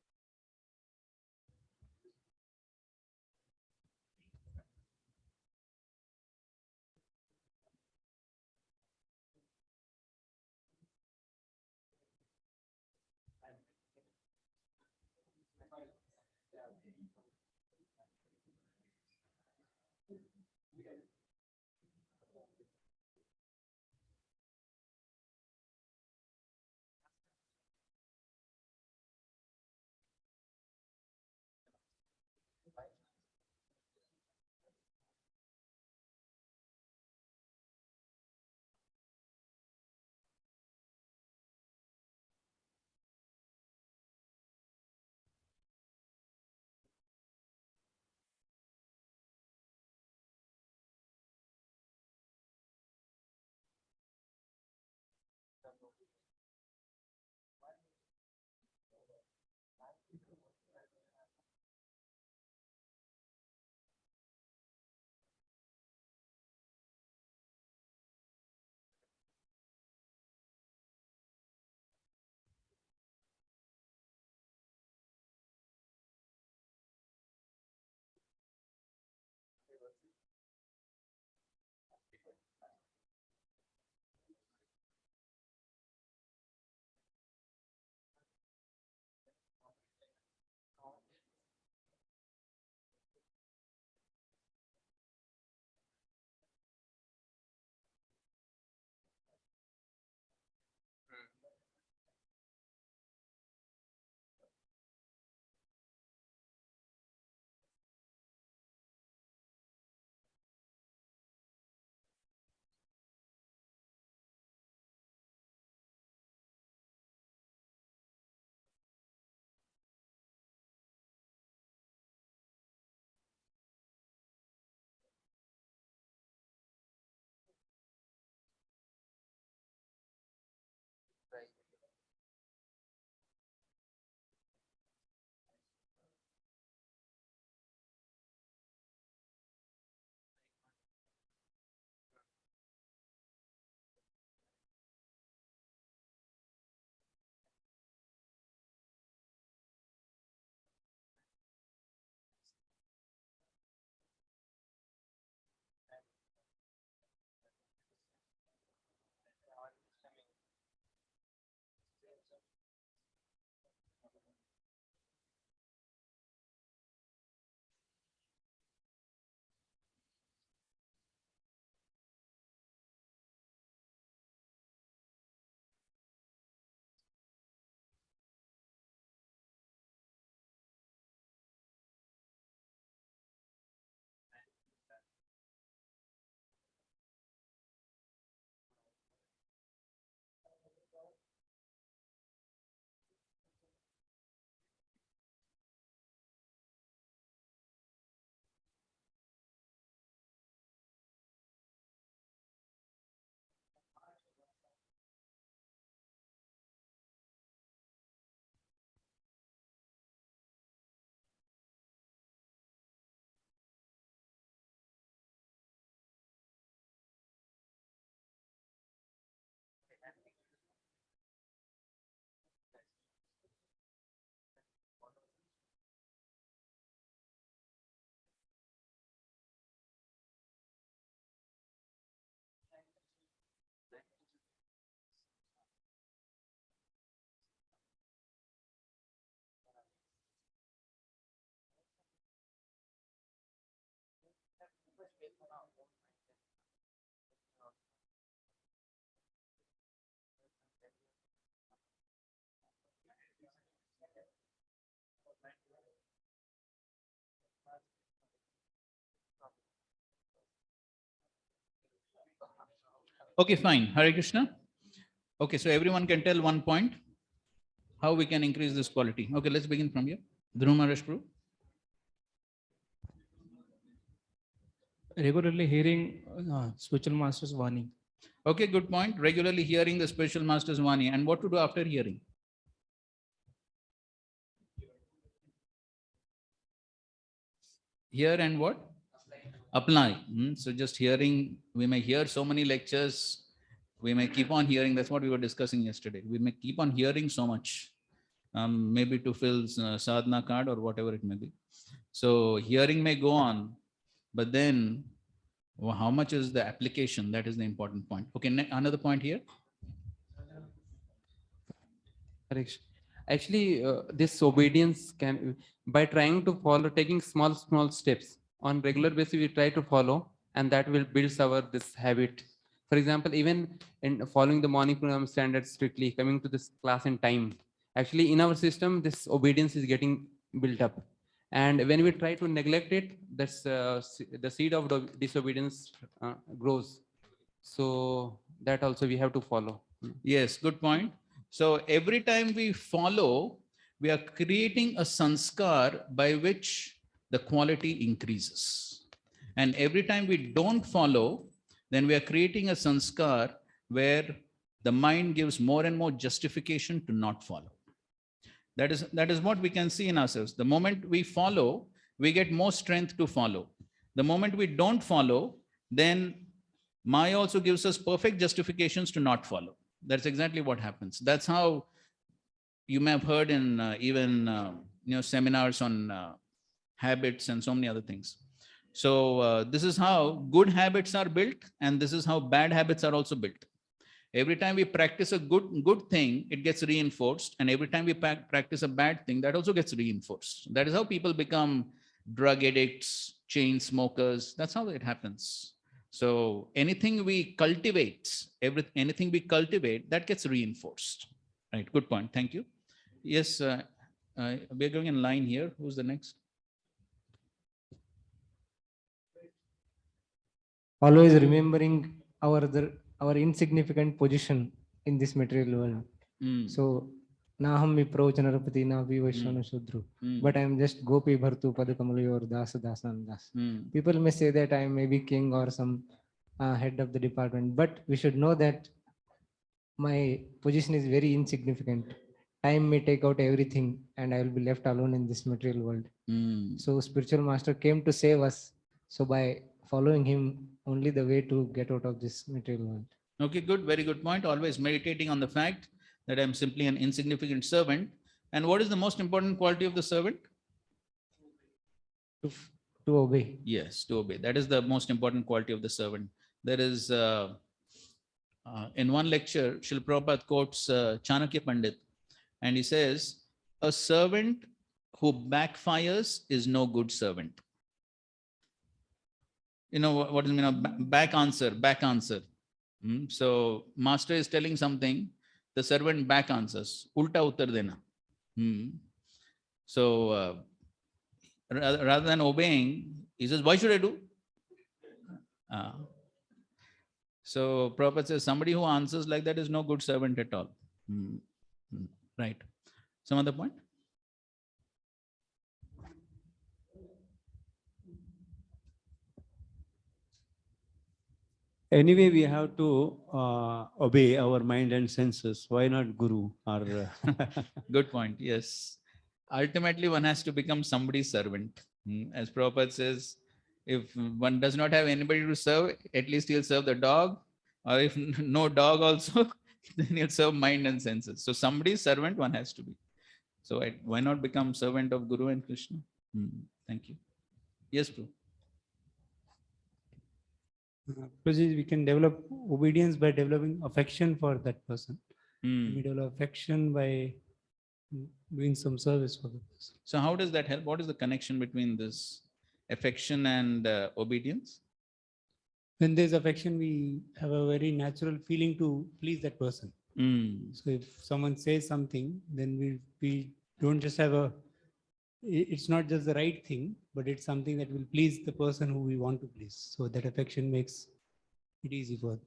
Okay, fine. Hare Krishna. Okay, so everyone can tell one point how we can increase this quality. Okay, let's begin from here. Dhruva Maharaj Prabhu. Regularly hearing spiritual master's warning. Okay, good point. Regularly hearing the spiritual master's Vani. And what to do after hearing? Hear and what? Apply. So just hearing, we may hear so many lectures, we may keep on hearing. That's what we were discussing yesterday. We may keep on hearing so much, maybe to fill sadhana card or whatever it may be. So hearing may go on, but then how much is the application? That is the important point. Okay, another point here. Actually, this obedience can, by trying to follow, taking small steps on regular basis, we try to follow, and that will build our this habit. For example, even in following the morning program standards strictly, coming to this class in time, actually in our system, this obedience is getting built up. And when we try to neglect it, that's the seed of disobedience grows. So that also we have to follow. Yes, good point. So every time we follow, we are creating a sanskar by which the quality increases. And every time we don't follow, then we are creating a sanskar where the mind gives more and more justification to not follow. That is what we can see in ourselves. The moment we follow, we get more strength to follow. The moment we don't follow, then Maya also gives us perfect justifications to not follow. That's exactly what happens. That's how you may have heard in even seminars on habits and so many other things. So this is how good habits are built, and this is how bad habits are also built. Every time we practice a good thing, it gets reinforced, and every time we practice a bad thing, that also gets reinforced. That is how people become drug addicts, chain smokers. That's how it happens. So anything we cultivate, anything we cultivate, that gets reinforced. Right, good point. Thank you. Yes, we're going in line here. Who's the next? Always remembering our insignificant position in this material world. So Naham Vipro Chanarapati na Vivashvana Shudru. But I am just Gopi Bhartu Padakamalu or Dasa Dasan Das. People may say that I may be king or some head of the department, but we should know that my position is very insignificant. Time may take out everything and I will be left alone in this material world. So spiritual master came to save us. So by following him, only the way to get out of this material world. Okay, good. Very good point. Always meditating on the fact that I'm simply an insignificant servant. And what is the most important quality of the servant? To obey. Yes, to obey. That is the most important quality of the servant. There is, in one lecture, Srila Prabhupada quotes Chanakya Pandit, and he says, a servant who backfires is no good servant. You know what is mean of back answer? So master is telling something, the servant back answers, ulta uttar dena. So rather than obeying, he says, why should I do? So Prabhupada says, somebody who answers like that is no good servant at all. Right. Some other point? Anyway, we have to obey our mind and senses. Why not Guru? Or Good point. Yes. Ultimately, one has to become somebody's servant. As Prabhupada says, if one does not have anybody to serve, at least he'll serve the dog. Or if no dog also, then he'll serve mind and senses. So somebody's servant one has to be. So why not become servant of Guru and Krishna? Thank you. Yes, Prabhu. we can develop obedience by developing affection for that person. We develop affection by doing some service for the person. So how does that help? What is the connection between this affection and obedience? When there's affection, we have a very natural feeling to please that person. So if someone says something, then we don't just have a it's not just the right thing, but it's something that will please the person who we want to please. So that affection makes it easy for.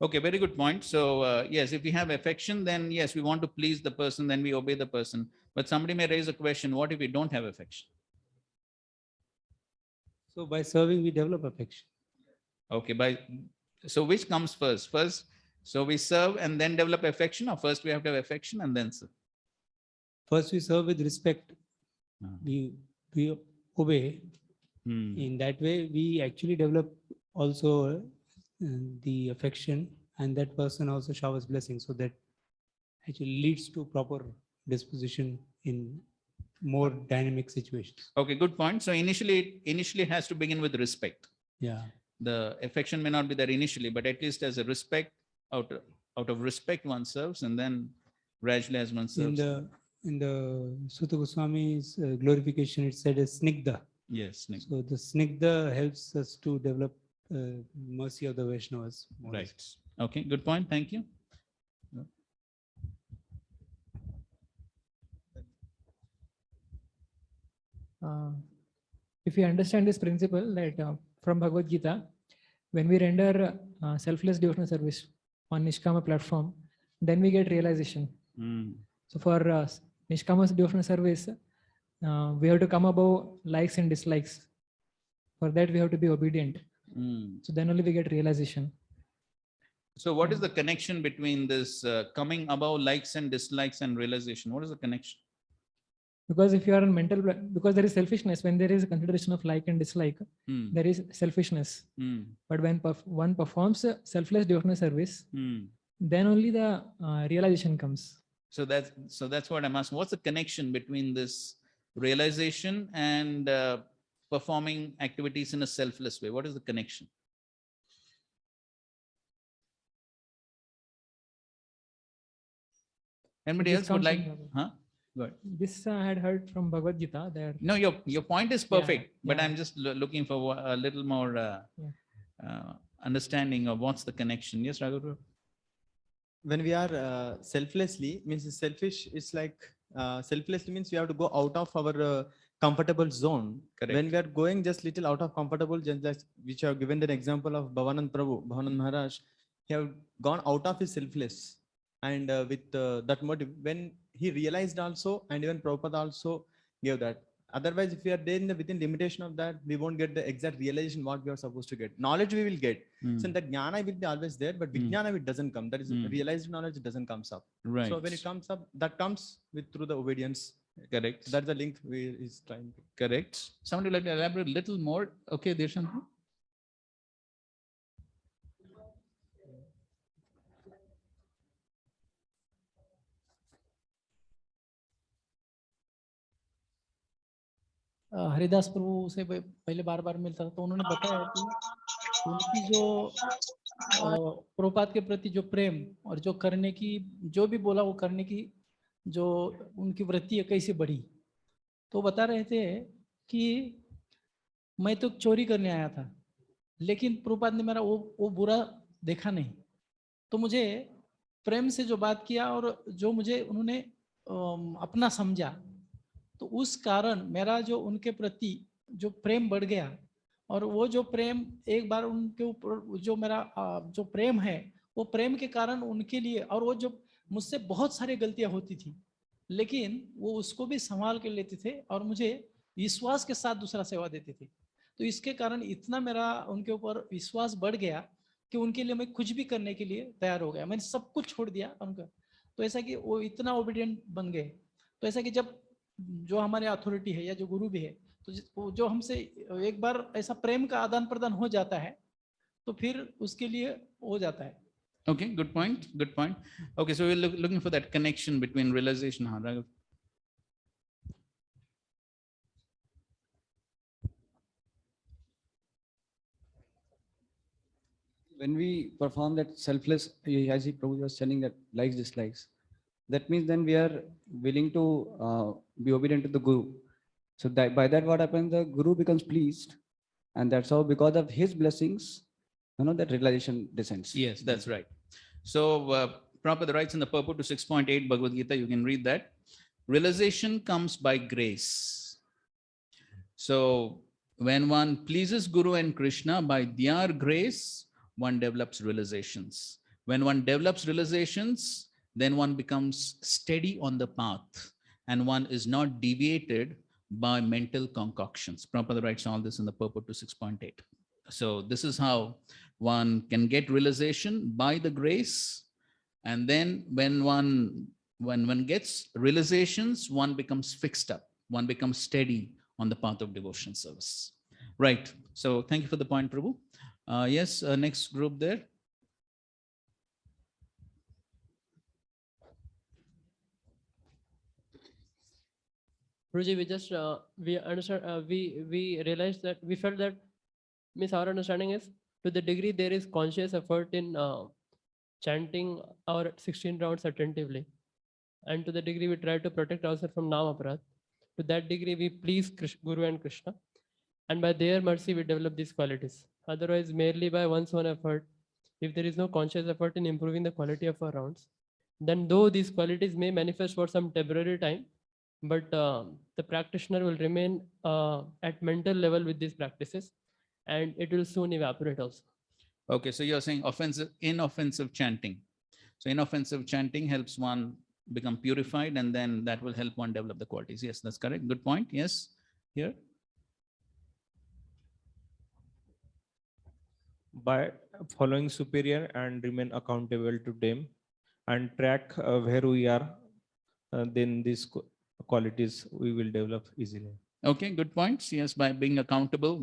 Okay, very good point. So yes, if we have affection, then yes, we want to please the person, then we obey the person. But somebody may raise a question, what if we don't have affection? So by serving, we develop affection. Okay, so which comes first? So we serve and then develop affection, or first we have to have affection and then serve? First, we serve with respect. We obey. Hmm. In that way, we actually develop also the affection, and that person also showers blessings. So that actually leads to proper disposition in more dynamic situations. Okay, good point. So initially it has to begin with respect. Yeah. The affection may not be there initially, but at least as a respect, out of respect one serves, and then gradually as one serves. In the Sutta Goswami's glorification, it said as snigdha. Yes. So the snigdha helps us to develop mercy of the Vaishnavas. more or less. Right. Okay, good point. Thank you. If we understand this principle that from Bhagavad Gita, when we render selfless devotional service on Nishkama platform, then we get realization. So for Nishkama devotional service, we have to come above likes and dislikes. For that, we have to be obedient. So then only we get realization. So what is the connection between this coming above likes and dislikes and realization? What is the connection? Because if you are in mental, because there is selfishness, when there is a consideration of like and dislike, there is selfishness. But when one performs a selfless devotional service, then only the realization comes. So that's what I'm asking. What's the connection between this realization and performing activities in a selfless way? What is the connection? Anybody else would like? Huh? Good. This I had heard from Bhagavad Gita. There. No, your point is perfect, but yeah. I'm just looking for a little more understanding of what's the connection. Yes, Raghu? When we are selflessly, means selfish, it's like selflessly means we have to go out of our comfortable zone. Correct. When we are going just little out of comfortable, just like which I have given the example of Bhavanand Maharaj, he have gone out of his selfless, and with that motive, when he realized also, and even Prabhupada also gave that. Otherwise, if we are there in within limitation of that, we won't get the exact realization what we are supposed to get. Knowledge we will get. So that jnana will be always there, but vijnana it doesn't come. That is realized knowledge doesn't comes up. Right. So when it comes up, that comes with through the obedience. Correct. That's the link we is trying to. Correct. Somebody would like to elaborate a little more. Okay, Deshanti. Haridas प्रभु से पहले बार बार मिलता था, तो उन्होंने बताया कि उनकी जो प्रभुपाद के प्रति जो प्रेम और जो करने की, जो भी बोला वो करने की जो उनकी वृत्ति है कैसे बढ़ी। तो बता रहे थे कि मैं तो चोरी करने आया था, लेकिन प्रभुपाद ने मेरा वो बुरा देखा नहीं, तो मुझे प्रेम से जो बात किया और जो मुझे उन्होंने अपना समझा, तो उस कारण मेरा जो उनके प्रति जो प्रेम बढ़ गया, और वो जो प्रेम एक बार उनके ऊपर जो मेरा जो प्रेम है, वो प्रेम के कारण उनके लिए, और वो जो मुझसे बहुत सारी गलतियां होती थी, लेकिन वो उसको भी संभाल के लेते थे और मुझे विश्वास के साथ दूसरा सेवा देते थे। तो इसके कारण इतना मेरा उनके ऊपर विश्वास बढ़ गया कि उनके लिए मैं कुछ भी करने के लिए तैयार हो गया, मैंने सब कुछ छोड़ दिया उनका। तो ऐसा कि वो इतना ओबीडिएंट बन गए। तो ऐसा कि जब जो हमारे अथॉरिटी है या जो गुरु भी है, तो जो हमसे एक बार ऐसा प्रेम का आदान प्रदान हो जाता है, तो फिर उसके लिए हो जाता है। Okay, good point. Good point. Okay, so we're looking for that connection between realization. Raghav. When we perform that selfless, as he Prabhu was telling that likes, dislikes, that means then we are willing to be obedient to the Guru. So that by that what happens, the Guru becomes pleased, and that's how because of his blessings, that realization descends. Yes, that's right. So Prabhupada writes in the purport to 6.8 Bhagavad Gita, you can read that. Realization comes by grace. So when one pleases Guru and Krishna, by their grace, one develops realizations. When one develops realizations, then one becomes steady on the path and one is not deviated by mental concoctions. Prabhupada writes all this in the purport to 6.8. So this is how one can get realization by the grace. And then when one gets realizations, one becomes fixed up, one becomes steady on the path of devotion service. Right. So thank you for the point, Prabhu. Yes, next group there. Guruji, we just we understand we realized that we felt that means our understanding is to the degree there is conscious effort in chanting our 16 rounds attentively, and to the degree we try to protect ourselves from Namaprad, to that degree we please Guru and Krishna, and by their mercy we develop these qualities. Otherwise, merely by one's own effort, if there is no conscious effort in improving the quality of our rounds, then though these qualities may manifest for some temporary time, but the practitioner will remain at mental level with these practices, and it will soon evaporate also. Okay, so you're saying inoffensive chanting. So inoffensive chanting helps one become purified, and then that will help one develop the qualities. Yes, that's correct. Good point. Yes, here. By following superior and remain accountable to them and track where we are, then these qualities we will develop easily. Okay, good points. Yes, by being accountable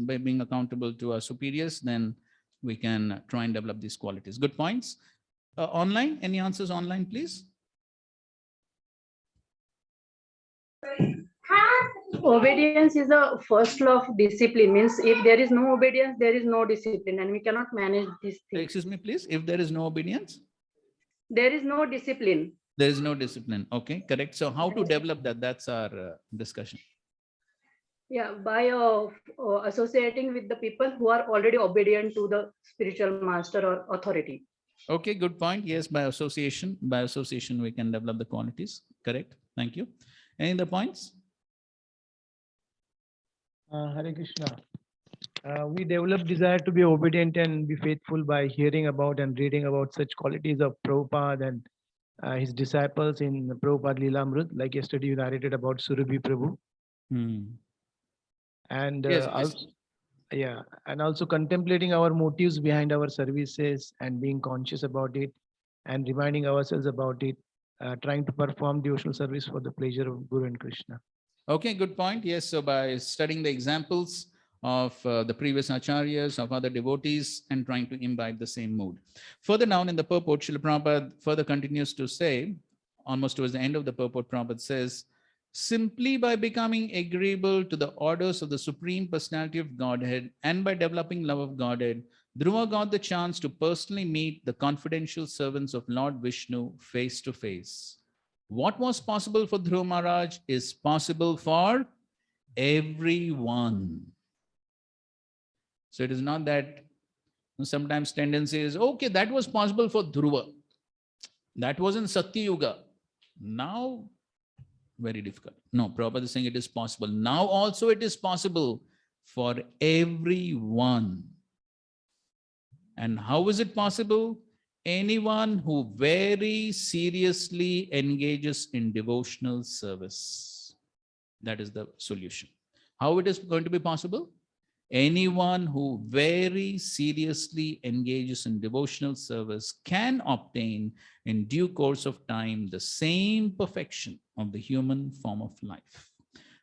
to our superiors, then we can try and develop these qualities. Good points. Online, any answers online, please? Obedience is the first law of discipline. Means if there is no obedience, there is no discipline, and we cannot manage these things. Excuse me, please. If there is no obedience, there is no discipline. There is no discipline. Okay, correct. So how to develop that? That's our discussion. Yeah, by associating with the people who are already obedient to the spiritual master or authority. Okay, good point. Yes, by association we can develop the qualities. Correct. Thank you. Any other points? Hare Krishna. We develop desire to be obedient and be faithful by hearing about and reading about such qualities of Prabhupada and his disciples in Prabhupada Leelamrut. Like yesterday you narrated about Surabhi Prabhu. And Yes, also, yeah, and also contemplating our motives behind our services and being conscious about it and reminding ourselves about it, trying to perform devotional service for the pleasure of Guru and Krishna. Okay, good point. Yes, so by studying the examples of the previous acharyas, of other devotees, and trying to imbibe the same mood. Further down in the purport, Srila Prabhupada further continues to say, almost towards the end of the purport, Prabhupada says, simply by becoming agreeable to the orders of the Supreme Personality of Godhead and by developing love of Godhead, Dhruva got the chance to personally meet the confidential servants of Lord Vishnu face to face. What was possible for Dhruva Maharaj is possible for everyone. So it is not that sometimes tendency is, okay, that was possible for Dhruva. That was in Satya Yuga. Now, very difficult. No, Prabhupada is saying it is possible. Now also it is possible for everyone. And how is it possible? Anyone who very seriously engages in devotional service. That is the solution. How it is going to be possible? Anyone who very seriously engages in devotional service can obtain in due course of time the same perfection of the human form of life.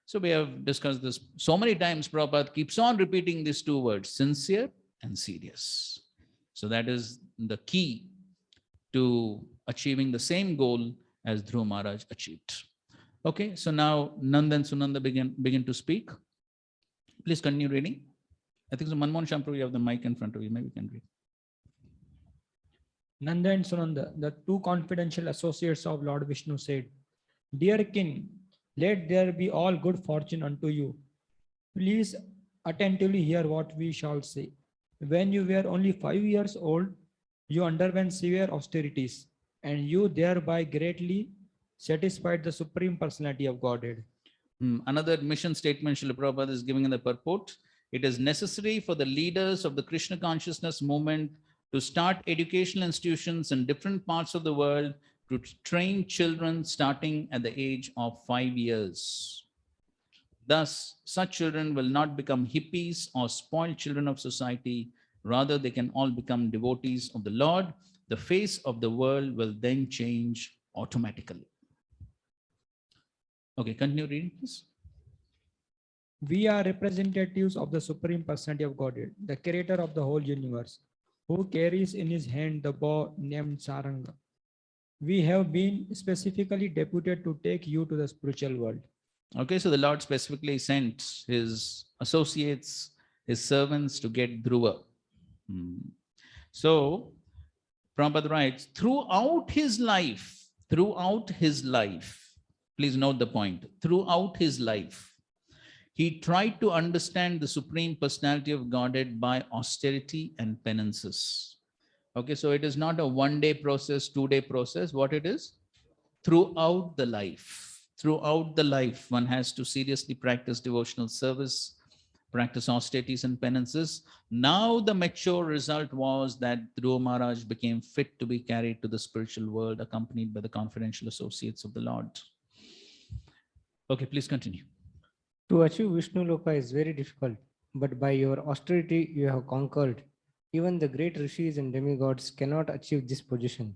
So we have discussed this so many times. Prabhupada keeps on repeating these two words, sincere and serious. So that is the key to achieving the same goal as Dhruva Maharaj achieved. Okay, so now Nanda and Sunanda begin to speak. Please continue reading. I think so Manmohan Shampru, you have the mic in front of you. Maybe you can read. Nanda and Sunanda, the two confidential associates of Lord Vishnu, said, Dear king, let there be all good fortune unto you. Please attentively hear what we shall say. When you were only 5 years old, you underwent severe austerities, and you thereby greatly satisfied the Supreme Personality of Godhead. Another mission statement Srila Prabhupada is giving in the purport. It is necessary for the leaders of the Krishna consciousness movement to start educational institutions in different parts of the world to train children starting at the age of 5 years. Thus, such children will not become hippies or spoiled children of society. Rather, they can all become devotees of the Lord. The face of the world will then change automatically. Okay, continue reading, please. We are representatives of the Supreme Personality of Godhead, the creator of the whole universe, who carries in his hand the bow named Saranga. We have been specifically deputed to take you to the spiritual world. Okay, so the Lord specifically sent his associates, his servants to get Dhruva. So, Prabhupada writes, throughout his life, please note the point, throughout his life, he tried to understand the Supreme Personality of Godhead by austerity and penances. Okay, so it is not a one-day process, two-day process. What it is? Throughout the life. Throughout the life, one has to seriously practice devotional service, practice austerities and penances. Now the mature result was that Dhruva Maharaj became fit to be carried to the spiritual world, accompanied by the confidential associates of the Lord. Okay, please continue. To achieve Vishnu Loka is very difficult, but by your austerity you have conquered. Even the great rishis and demigods cannot achieve this position.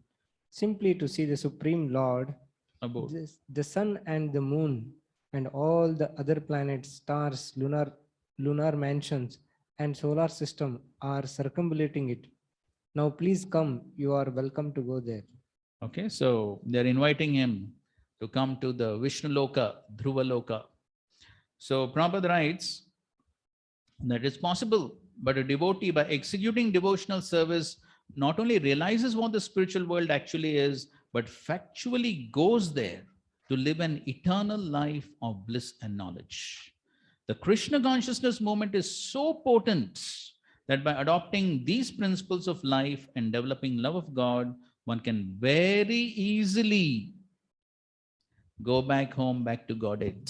Simply to see the Supreme Lord, the sun and the moon, and all the other planets, stars, lunar mansions, and solar system are circumambulating it. Now please come, you are welcome to go there. Okay, so they're inviting him to come to the Vishnu Loka, Dhruva Loka. So Prabhupada writes that it's possible, but a devotee, by executing devotional service, not only realizes what the spiritual world actually is, but factually goes there to live an eternal life of bliss and knowledge. The Krishna consciousness movement is so potent that by adopting these principles of life and developing love of God, one can very easily go back home, back to Godhead.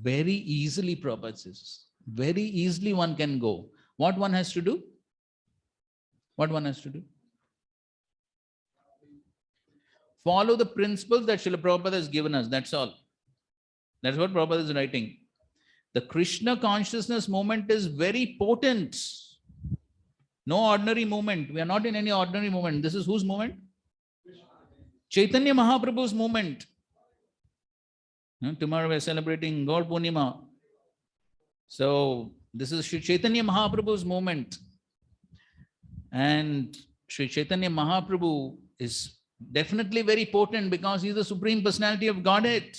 Very easily, Prabhupada says. Very easily one can go. What one has to do? What one has to do? Follow the principles that Srila Prabhupada has given us. That's all. That's what Prabhupada is writing. The Krishna consciousness movement is very potent. No ordinary movement. We are not in any ordinary movement. This is whose movement? Chaitanya Mahaprabhu's movement. Tomorrow we are celebrating Gaur Purnima. So this is Sri Chaitanya Mahaprabhu's movement. And Sri Chaitanya Mahaprabhu is definitely very potent because he is the Supreme Personality of Godhead.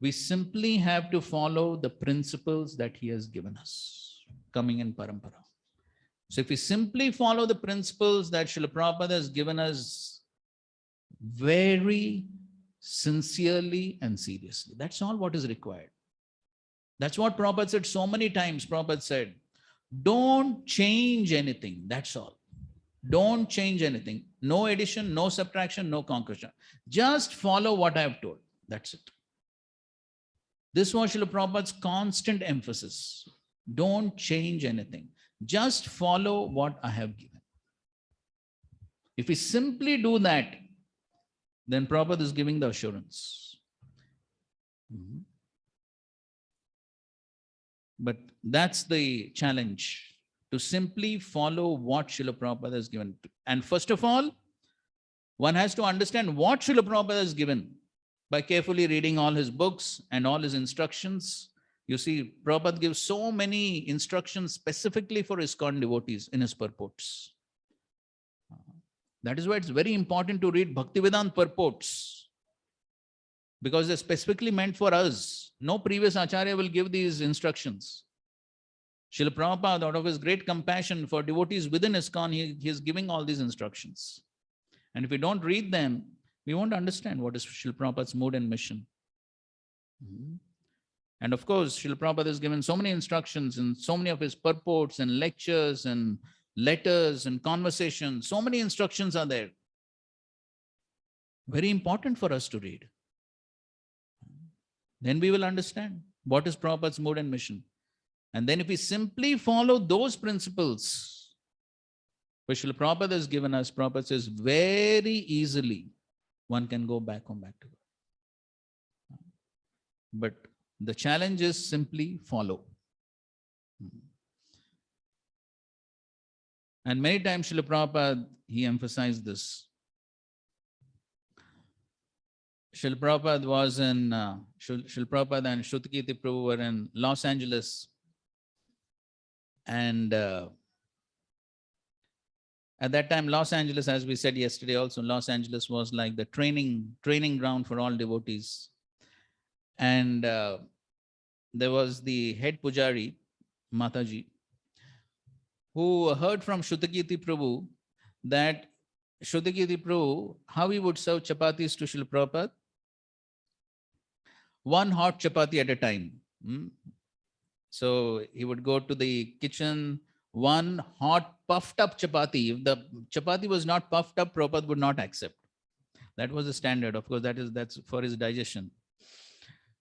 We simply have to follow the principles that he has given us, coming in Parampara. So if we simply follow the principles that Srila Prabhupada has given us very sincerely and seriously, that's all what is required. That's what Prabhupada said so many times. Prabhupada said, don't change anything. That's all. Don't change anything. No addition, no subtraction, no conclusion. Just follow what I have told. That's it. This was Srila Prabhupada's constant emphasis. Don't change anything. Just follow what I have given. If we simply do that, then Prabhupada is giving the assurance. But that's the challenge, to simply follow what Srila Prabhupada has given. And first of all, one has to understand what Srila Prabhupada has given by carefully reading all his books and all his instructions. You see, Prabhupada gives so many instructions specifically for ISKCON devotees in his purports. That is why it's very important to read VamsiVadan purports, because they're specifically meant for us. No previous Acharya will give these instructions. Srila Prabhupada, out of his great compassion for devotees within ISKCON, he is giving all these instructions. And if we don't read them, we won't understand what is Srila Prabhupada's mood and mission. And of course, Srila Prabhupada has given so many instructions in so many of his purports and lectures and letters and conversations. So many instructions are there. Very important for us to read. Then we will understand what is Prabhupada's mode and mission. And then if we simply follow those principles, which Srila Prabhupada has given us, Prabhupada says very easily, one can go back home, back to God. But the challenge is simply follow. And many times Srila Prabhupada, he emphasized this. Srila Prabhupada was in, Srila Prabhupada and Shrutakirti Prabhu were in Los Angeles. And at that time, Los Angeles, as we said yesterday also, Los Angeles was like the training ground for all devotees. And there was the head pujari, Mataji, who heard from Shrutakirti Prabhu that Shrutakirti Prabhu, how he would serve chapatis to Srila Prabhupada? One hot chapati at a time. So he would go to the kitchen, one hot puffed up chapati. If the chapati was not puffed up, Prabhupada would not accept. That was the standard. Of course, that's for his digestion.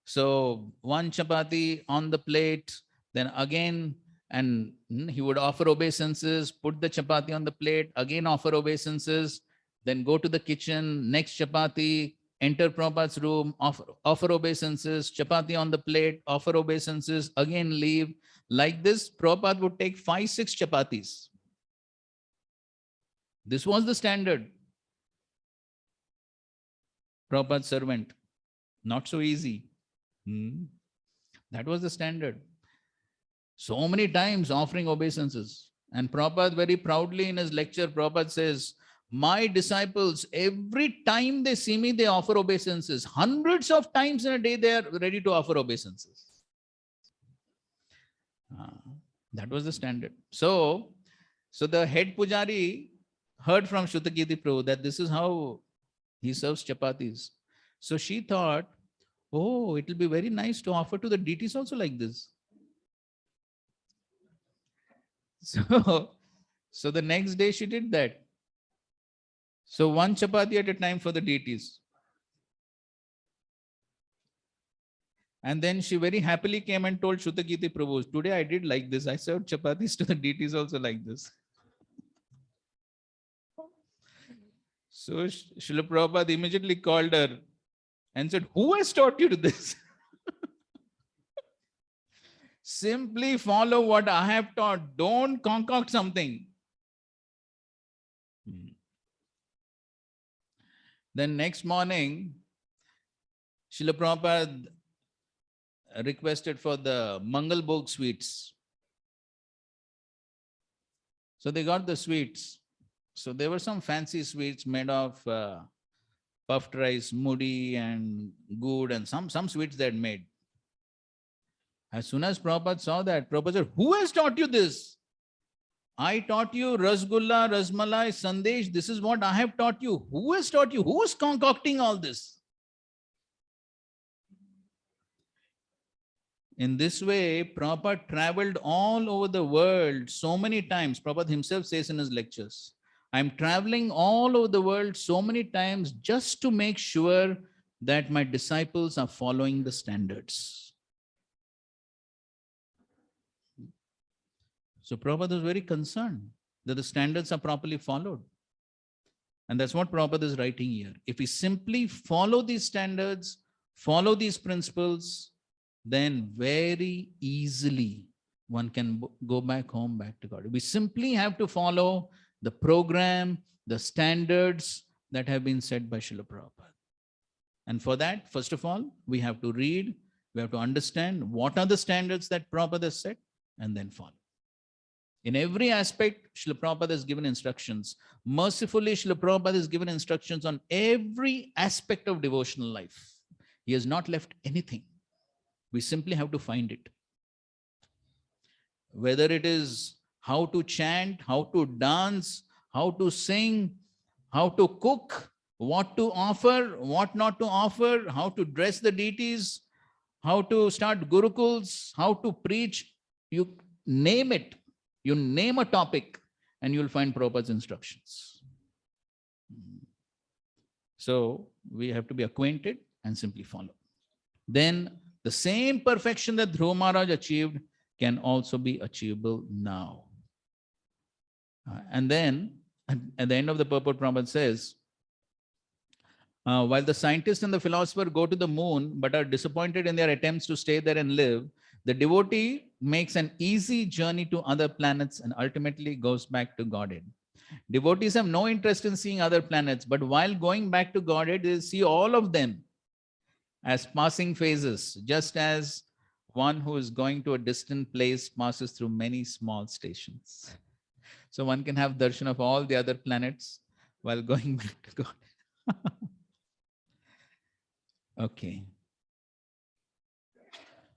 So one chapati on the plate, then again, and he would offer obeisances, put the chapati on the plate, again offer obeisances, then go to the kitchen, next chapati, enter Prabhupada's room, offer obeisances, chapati on the plate, offer obeisances, again leave. Like this, Prabhupada would take 5-6 chapatis. This was the standard. Prabhupada's servant. Not so easy. That was the standard. So many times offering obeisances. And Prabhupada very proudly in his lecture, Prabhupada says, my disciples, every time they see me, they offer obeisances. Hundreds of times in a day, they are ready to offer obeisances. That was the standard. So the head pujari heard from Shrutakirti Prabhu that this is how he serves chapatis. So she thought, oh, it will be very nice to offer to the deities also like this. So the next day she did that. So one chapati at a time for the deities. And then she very happily came and told Shrutakirti Prabhu, today I did like this. I served chapatis to the deities also like this. So Srila Prabhupada immediately called her and said, who has taught you to this? Simply follow what I have taught. Don't concoct something. Then next morning, Srila Prabhupada requested for the Mangal Bhog sweets. So they got the sweets. So there were some fancy sweets made of puffed rice, mudi and good and some sweets they had made. As soon as Prabhupada saw that, Prabhupada said, who has taught you this? I taught you Rasgulla, Rasmalai, Sandesh. This is what I have taught you. Who has taught you? Who is concocting all this? In this way, Prabhupada traveled all over the world so many times. Prabhupada himself says in his lectures, I'm traveling all over the world so many times just to make sure that my disciples are following the standards. So Prabhupada was very concerned that the standards are properly followed. And that's what Prabhupada is writing here. If we simply follow these standards, follow these principles, then very easily one can go back home, back to God. We simply have to follow the program, the standards that have been set by Srila Prabhupada. And for that, first of all, we have to read, we have to understand what are the standards that Prabhupada has set, and then follow. In every aspect, Srila Prabhupada has given instructions. Mercifully, Srila Prabhupada has given instructions on every aspect of devotional life. He has not left anything. We simply have to find it. Whether it is how to chant, how to dance, how to sing, how to cook, what to offer, what not to offer, how to dress the deities, how to start gurukuls, how to preach, you name it. You name a topic and you'll find Prabhupada's instructions. So we have to be acquainted and simply follow. Then The same perfection that Dhruva Maharaj achieved can also be achievable now. And then at the end of the purport, Prabhupada says, while the scientist and the philosopher go to the moon but are disappointed in their attempts to stay there and live, the devotee makes an easy journey to other planets and ultimately goes back to Godhead. Devotees have no interest in seeing other planets, but while going back to Godhead, they see all of them as passing phases, just as one who is going to a distant place passes through many small stations. So one can have darshan of all the other planets while going back to God. Okay.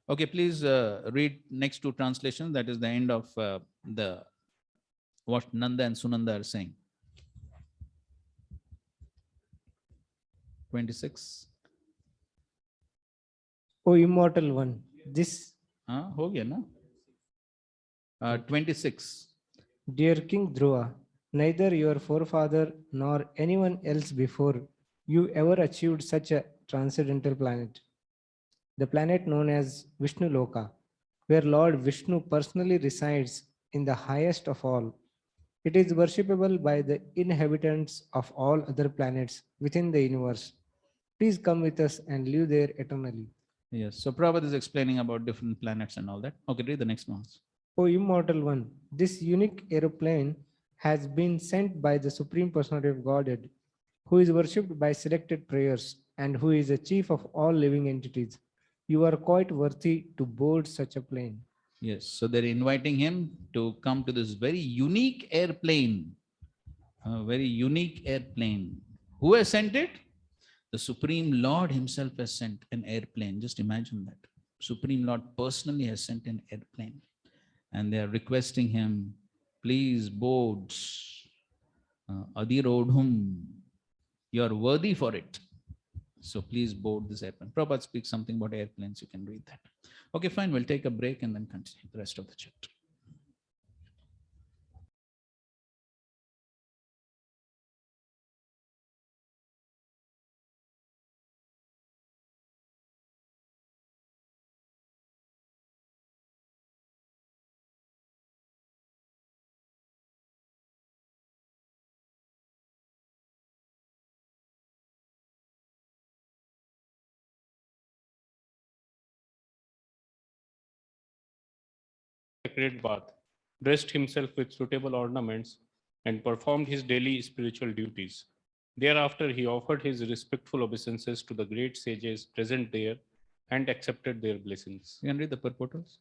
Okay, please read next two translations. That is the end of what Nanda and Sunanda are saying. 26. O immortal one, this Ho gaya na? 26. dear King Dhruva, neither your forefather nor anyone else before you ever achieved such a transcendental planet. The planet known as Vishnu Loka, where Lord Vishnu personally resides in the highest of all. It is worshipable by the inhabitants of all other planets within the universe. Please come with us and live there eternally. Yes. So Prabhupada is explaining about different planets and all that. Okay, read the next ones. O immortal one, this unique aeroplane has been sent by the Supreme Personality of Godhead, who is worshipped by selected prayers and who is the chief of all living entities. You are quite worthy to board such a plane. Yes. So they're inviting him to come to this very unique airplane. A very unique airplane. Who has sent it? The Supreme Lord himself has sent an airplane. Just imagine that. Supreme Lord personally has sent an airplane. And they are requesting him, please board Adirodhum. You are worthy for it. So please board this airplane. Prabhupada speaks something about airplanes. You can read that. Okay, fine. We'll take a break and then continue the rest of the chapter. Sacred bath, dressed himself with suitable ornaments, and performed his daily spiritual duties. Thereafter, he offered his respectful obeisances to the great sages present there and accepted their blessings. You can read the purportals.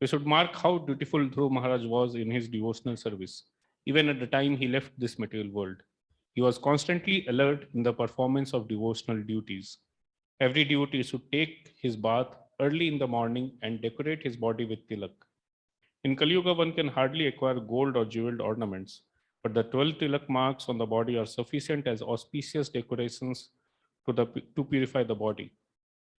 We should mark how dutiful Dhruva Maharaj was in his devotional service, even at the time he left this material world. He was constantly alert in the performance of devotional duties. Every devotee should take his bath early in the morning and decorate his body with tilak. In Kali Yuga, one can hardly acquire gold or jeweled ornaments, but the 12 tilak marks on the body are sufficient as auspicious decorations to purify the body.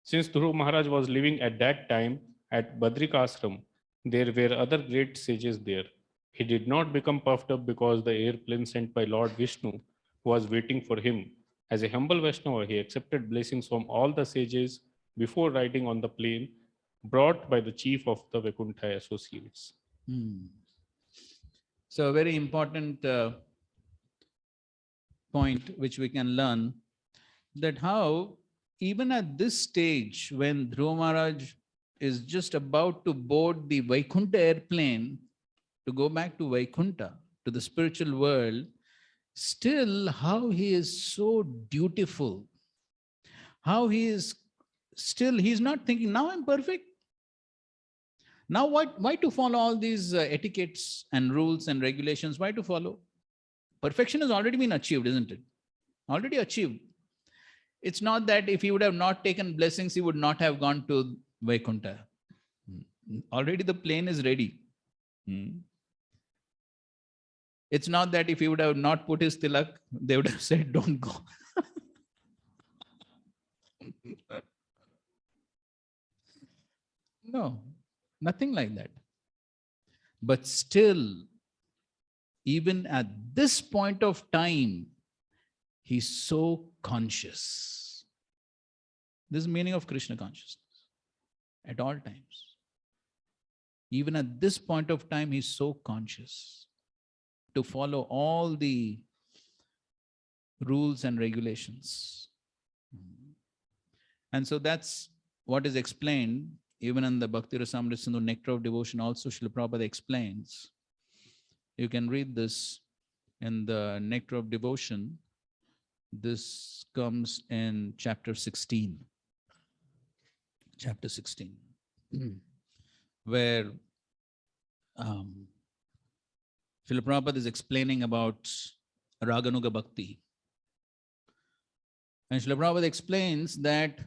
Since Dhruva Maharaj was living at that time at Badrika Ashram, there were other great sages there. He did not become puffed up because the airplane sent by Lord Vishnu was waiting for him. As a humble Vaishnava, he accepted blessings from all the sages before riding on the plane brought by the chief of the Vaikuntha associates. So a very important point which we can learn, that how even at this stage when Dhruva Maharaj is just about to board the Vaikuntha airplane to go back to Vaikuntha, to the spiritual world, still how he is so dutiful, how he is still, he's not thinking, now I'm perfect. Now why to follow all these etiquettes and rules and regulations? Why to follow? Perfection has already been achieved, isn't it? Already achieved. It's not that if he would have not taken blessings, he would not have gone to Vaikuntha. Already the plane is ready. It's not that if he would have not put his tilak, they would have said, don't go. No, nothing like that. But still, even at this point of time, he's so conscious. This is the meaning of Krishna consciousness. at all times. Even at this point of time, he's so conscious to follow all the rules and regulations. And so that's what is explained even in the Bhakti Rasamrita Sindhu Nectar of Devotion. Also, Srila Prabhupada explains. You can read this in the Nectar of Devotion. This comes in chapter 16. Chapter 16, where Srila Prabhupada is explaining about Raganuga Bhakti. And Srila Prabhupada explains that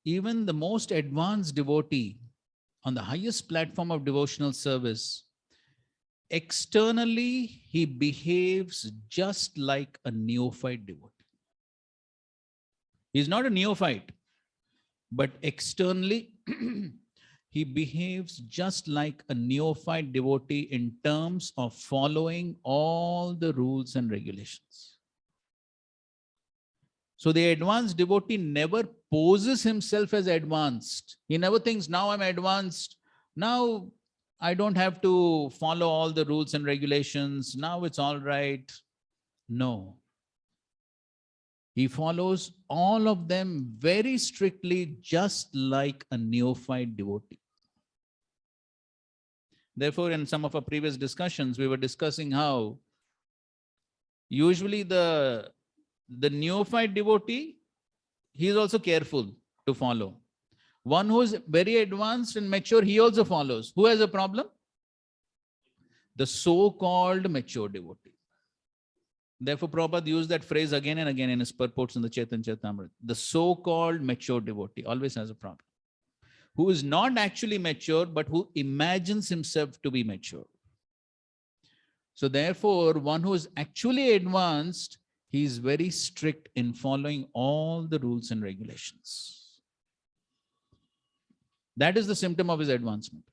even the most advanced devotee on the highest platform of devotional service, externally he behaves just like a neophyte devotee. He's not a neophyte, but externally he behaves just like a neophyte devotee in terms of following all the rules and regulations. So the advanced devotee never poses himself as advanced. He never thinks, now I'm advanced, now I don't have to follow all the rules and regulations, now it's all right. No. He follows all of them very strictly, just like a neophyte devotee. Therefore, in some of our previous discussions, we were discussing how usually the neophyte devotee, he is also careful to follow. One who is very advanced and mature, he also follows. Who has a problem? The so-called mature devotee. Therefore, Prabhupada used that phrase again and again in his purports in the Chaitanya Charitamrita. The so-called mature devotee always has a problem. Who is not actually mature, but who imagines himself to be mature. So therefore, one who is actually advanced, he is very strict in following all the rules and regulations. That is the symptom of his advancement.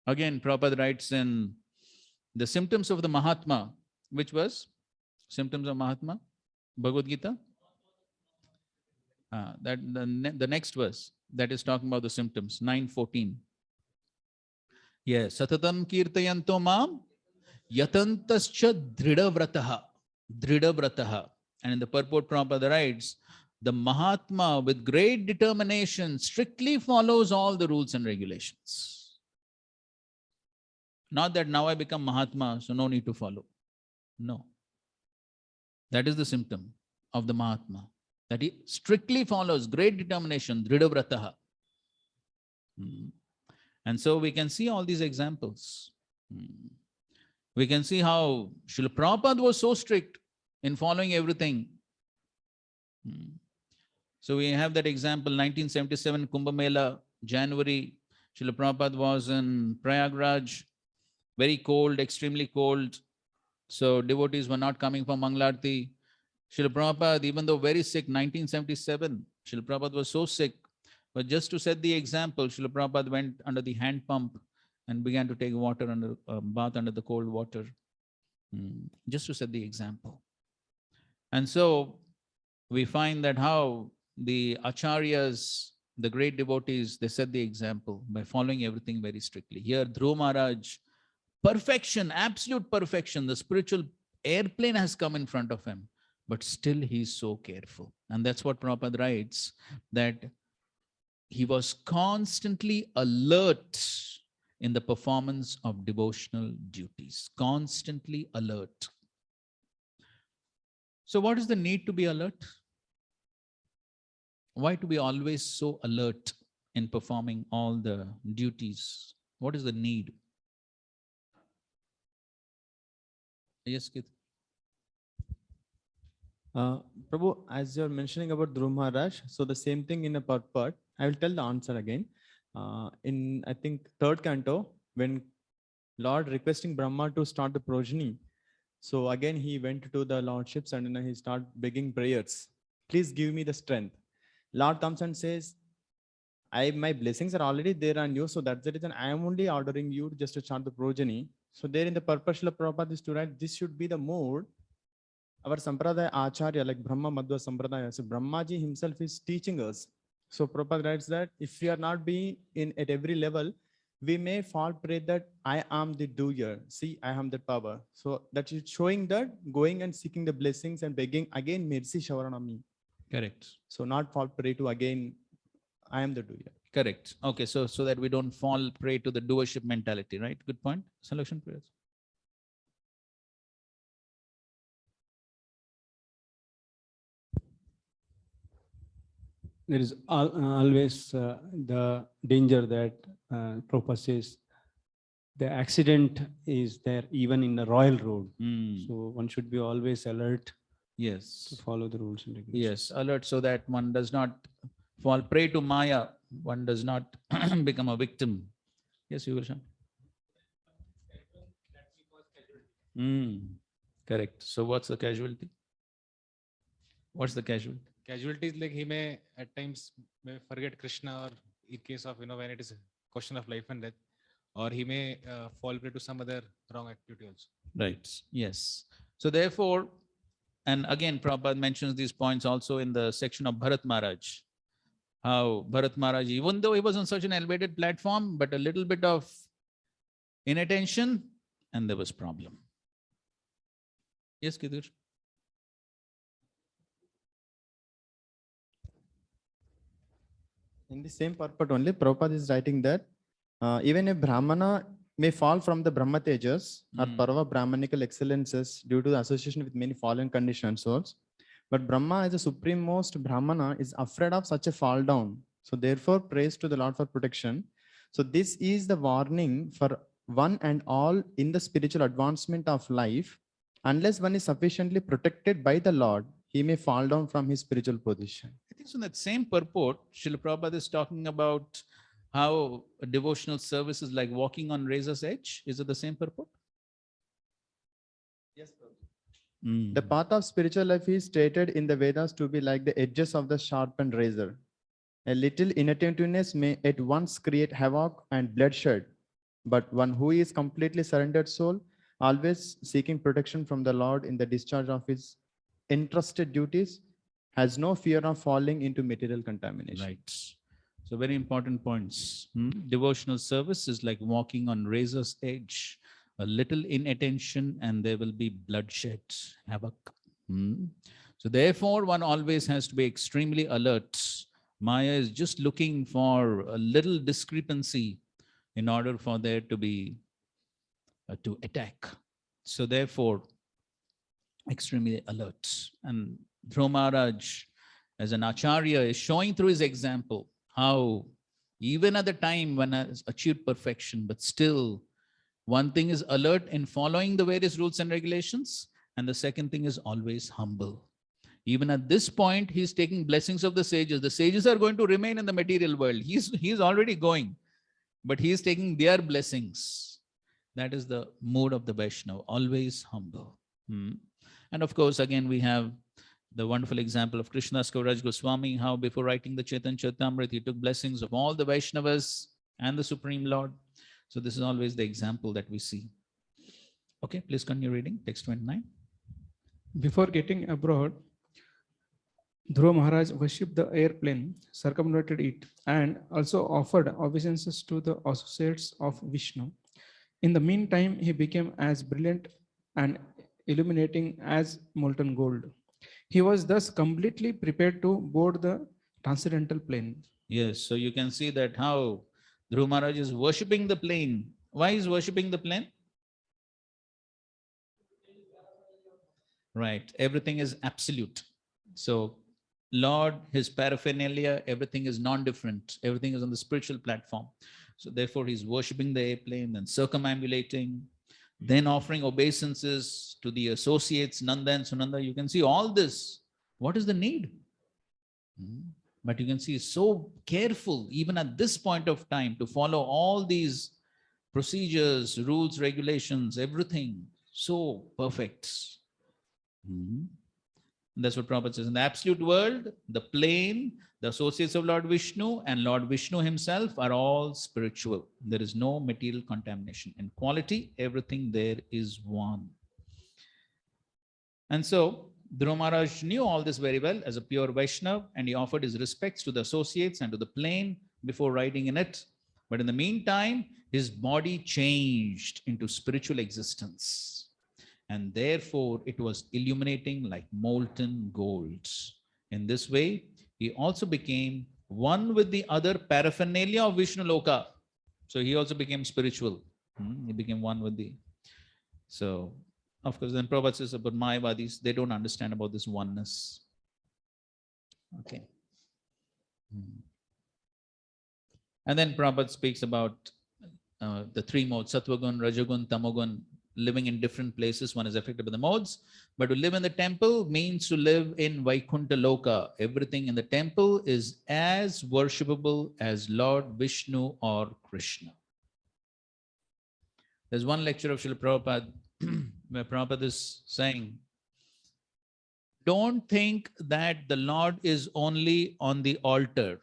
Again, Prabhupada writes in the symptoms of the Mahatma, which was symptoms of Mahatma, Bhagavad Gita. The next verse that is talking about the symptoms, 9:14. Yes, Satatam Kirtayanto Mam Yatantascha Dridhavrataha. Dridhavrataha. And in the purport, Prabhupada writes, the Mahatma with great determination strictly follows all the rules and regulations. Not that now I become Mahatma, so no need to follow. No. That is the symptom of the Mahatma, that he strictly follows, great determination, Dridhavrataha. And so we can see all these examples. We can see how Srila Prabhupada was so strict in following everything. So we have that example, 1977 Kumbh Mela, January. Srila Prabhupada was in Prayagraj, very cold, extremely cold. So devotees were not coming for Mangalarti. Srila Prabhupada, even though very sick, 1977, Srila Prabhupada was so sick. But just to set the example, Srila Prabhupada went under the hand pump and began to take water under bath under the cold water, just to set the example. And so we find that how the acharyas, the great devotees, they set the example by following everything very strictly. Here, Dhruva Maharaj, perfection, absolute perfection. The spiritual airplane has come in front of him, but still he's so careful. And that's what Prabhupada writes, that he was constantly alert in the performance of devotional duties, constantly alert. So what is the need to be alert? Why to be always so alert in performing all the duties? What is the need? Yes, Kit. Prabhu, as you're mentioning about Dhruva Maharaj, so the same thing in a purport, I will tell the answer again. In, I think, 3rd canto, when Lord requesting Brahma to start the progeny, so again, he went to the lordships and he started begging prayers. Please give me the strength. Lord comes and says, my blessings are already there on you, so that's the reason I am only ordering you just to start the progeny. So there in the purpose of Prabhupada is to write, this should be the mode. Our Sampradaya Acharya, like Brahma Madhva Sampradaya, so Brahmaji himself is teaching us. So Prabhupada writes that if we are not being in at every level, we may fall prey that I am the doer. See, I am the power. So that is showing that going and seeking the blessings and begging again mercy shower on me. Correct. So not fall prey to again, I am the doer. Correct. Okay, so that we don't fall prey to the doership mentality, right? Good point. Solution prayers. There is always the danger that Prabhupada says the accident is there even in the royal road. So one should be always alert. Yes. To follow the rules and regulations. Yes, alert so that one does not fall prey to Maya. One does not become a victim. Yes, you will. Correct. So what's the casualty? What's the casualty? Casualty is like he may at times may forget Krishna, or in case of when it is a question of life and death, or he may fall prey to some other wrong activity also. Right. Yes. So therefore, and again, Prabhupada mentions these points also in the section of Bharat Maharaj. How Bharat Maharaj, even though he was on such an elevated platform, but a little bit of inattention, and there was problem. Yes, Kidur. In the same purport only, Prabhupada is writing that even a Brahmana may fall from the Brahma Tejas or Parva Brahmanical excellences due to the association with many fallen conditioned souls. But Brahma as a supreme-most Brahmana is afraid of such a fall down. So therefore, praise to the Lord for protection. So this is the warning for one and all in the spiritual advancement of life. Unless one is sufficiently protected by the Lord, he may fall down from his spiritual position. I think so in that same purport, Srila Prabhupada is talking about how a devotional service is like walking on razor's edge. Is it the same purport? Yes, The path of spiritual life is stated in the Vedas to be like the edges of the sharpened razor. A little inattentiveness may at once create havoc and bloodshed, but one who is completely surrendered soul, always seeking protection from the Lord in the discharge of his entrusted duties, has no fear of falling into material contamination. Right. So very important points. Devotional service is like walking on razor's edge. A little inattention and there will be bloodshed, havoc. So therefore, one always has to be extremely alert. Maya is just looking for a little discrepancy in order for there to be, to attack. So therefore, extremely alert. And Dhruva Maharaj, as an acharya, is showing through his example how even at the time when I achieved perfection, but still one thing is alert in following the various rules and regulations, and the second thing is always humble. Even at this point, he's taking blessings of the sages. The sages are going to remain in the material world. He's already going, but he is taking their blessings. That is the mood of the Vaishnava, always humble. And of course, again, we have the wonderful example of Krishnadas Kaviraj Goswami, how before writing the Chaitanya Charitamrita, he took blessings of all the Vaishnavas and the Supreme Lord. So this is always the example that we see. Okay, please continue reading, text 29. Before getting abroad, Dhruva Maharaj worshipped the airplane, circumnavigated it, and also offered obeisances to the associates of Vishnu. In the meantime, he became as brilliant and illuminating as molten gold. He was thus completely prepared to board the transcendental plane. Yes, so you can see that how Dhruva Maharaj is worshipping the plane. Why is worshipping the plane? Right, everything is absolute. So Lord, his paraphernalia, everything is non-different. Everything is on the spiritual platform. So therefore, he's worshipping the airplane and circumambulating, then offering obeisances to the associates, Nanda and Sunanda. You can see all this. What is the need? But you can see so careful, even at this point of time, to follow all these procedures, rules, regulations, everything. So perfect. That's what Prabhupada says. In the absolute world, the plane, the associates of Lord Vishnu and Lord Vishnu himself are all spiritual. There is no material contamination. In quality, everything there is one. And so Dhruva Maharaj knew all this very well as a pure Vaishnav, and he offered his respects to the associates and to the plane before riding in it. But in the meantime, his body changed into spiritual existence, and therefore it was illuminating like molten gold. In this way, he also became one with the other paraphernalia of Vishnu Loka. So he also became spiritual. He became one with the... So, of course, then Prabhupada says about Mayavadis, they don't understand about this oneness. Okay. And then Prabhupada speaks about the three modes, Sattvagun, Rajagun, Tamogun, living in different places. One is affected by the modes. But to live in the temple means to live in Vaikuntha Loka. Everything in the temple is as worshipable as Lord Vishnu or Krishna. There's one lecture of Srila Prabhupada where Prabhupada is saying, don't think that the Lord is only on the altar.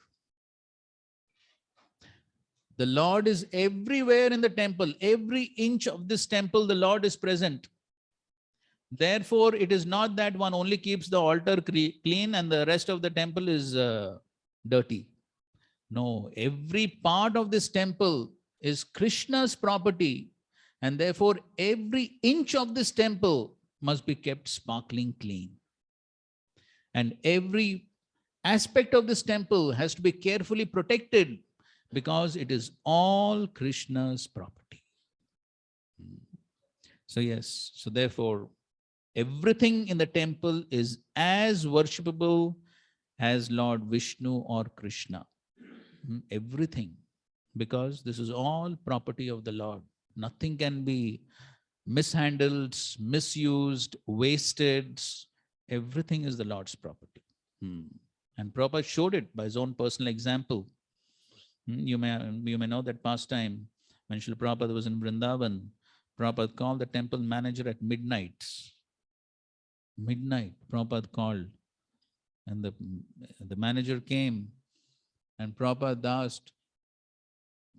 The Lord is everywhere in the temple. Every inch of this temple, the Lord is present. Therefore, it is not that one only keeps the altar clean and the rest of the temple is dirty. No, every part of this temple is Krishna's property. And therefore, every inch of this temple must be kept sparkling clean. And every aspect of this temple has to be carefully protected because it is all Krishna's property. So yes, so therefore, everything in the temple is as worshipable as Lord Vishnu or Krishna. Everything, because this is all property of the Lord. Nothing can be mishandled, misused, wasted. Everything is the Lord's property. And Prabhupada showed it by his own personal example. You may know that pastime when Srila Prabhupada was in Vrindavan. Prabhupada called the temple manager at midnight. Midnight, Prabhupada called. And the manager came and Prabhupada asked,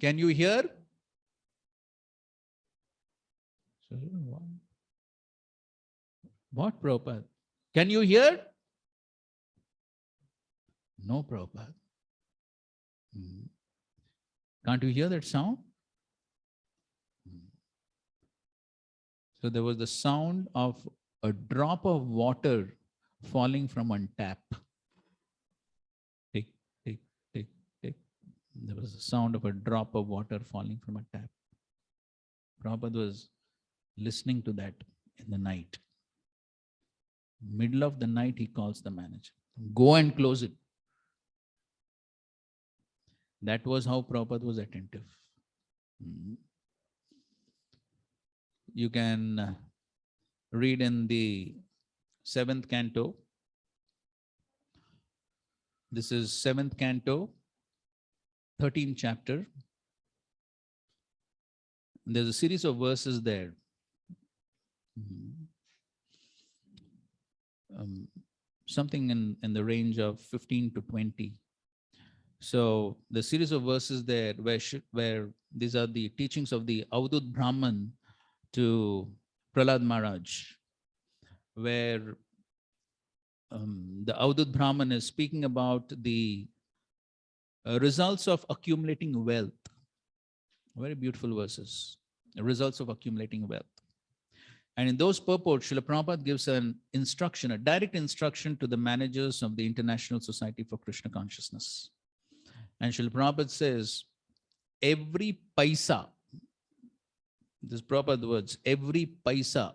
"Can you hear?" So, what, Prabhupada? Can you hear? No, Prabhupada. Can't you hear that sound? So there was the sound of a drop of water falling from a tap. Tick, tick, tick, tick. There was the sound of a drop of water falling from a tap. Prabhupada was listening to that in the night. Middle of the night, he calls the manager. Go and close it. That was how Prabhupada was attentive. You can read in the 7th canto. This is 7th canto, 13th chapter. There's a series of verses there. Something in the range of 15 to 20. So the series of verses there where these are the teachings of the Avadut Brahman to Prahlad Maharaj, where the Avadut Brahman is speaking about the results of accumulating wealth. Very beautiful verses. The results of accumulating wealth. And in those purports, Srila Prabhupada gives an instruction, a direct instruction to the managers of the International Society for Krishna Consciousness. And Srila Prabhupada says, every paisa, this Prabhupada words, every paisa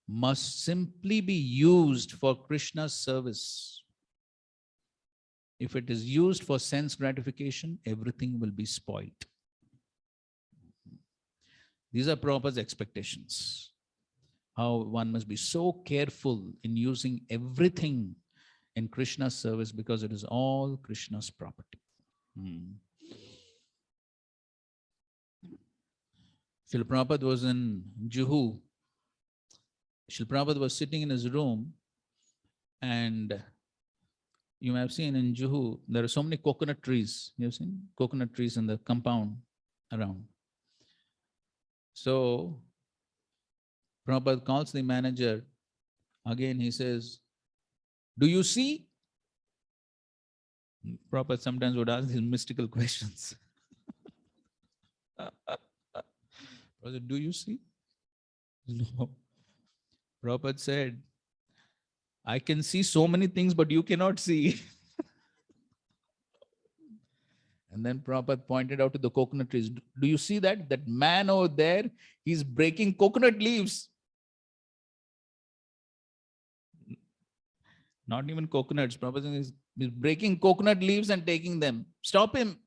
must simply be used for Krishna's service. If it is used for sense gratification, everything will be spoiled. These are Prabhupada's expectations. How one must be so careful in using everything in Krishna's service because it is all Krishna's property. Srila Prabhupada was in Juhu. Srila Prabhupada was sitting in his room, and you may have seen in Juhu, there are so many coconut trees. You have seen coconut trees in the compound around. So Prabhupada calls the manager, Again, he says, do you see? Prabhupada sometimes would ask these mystical questions. Do you see? No. Prabhupada said, I can see so many things, but you cannot see. And then Prabhupada pointed out to the coconut trees. Do you see that? That man over there, he's breaking coconut leaves. Not even coconuts. Prabhupada is breaking coconut leaves and taking them. Stop him.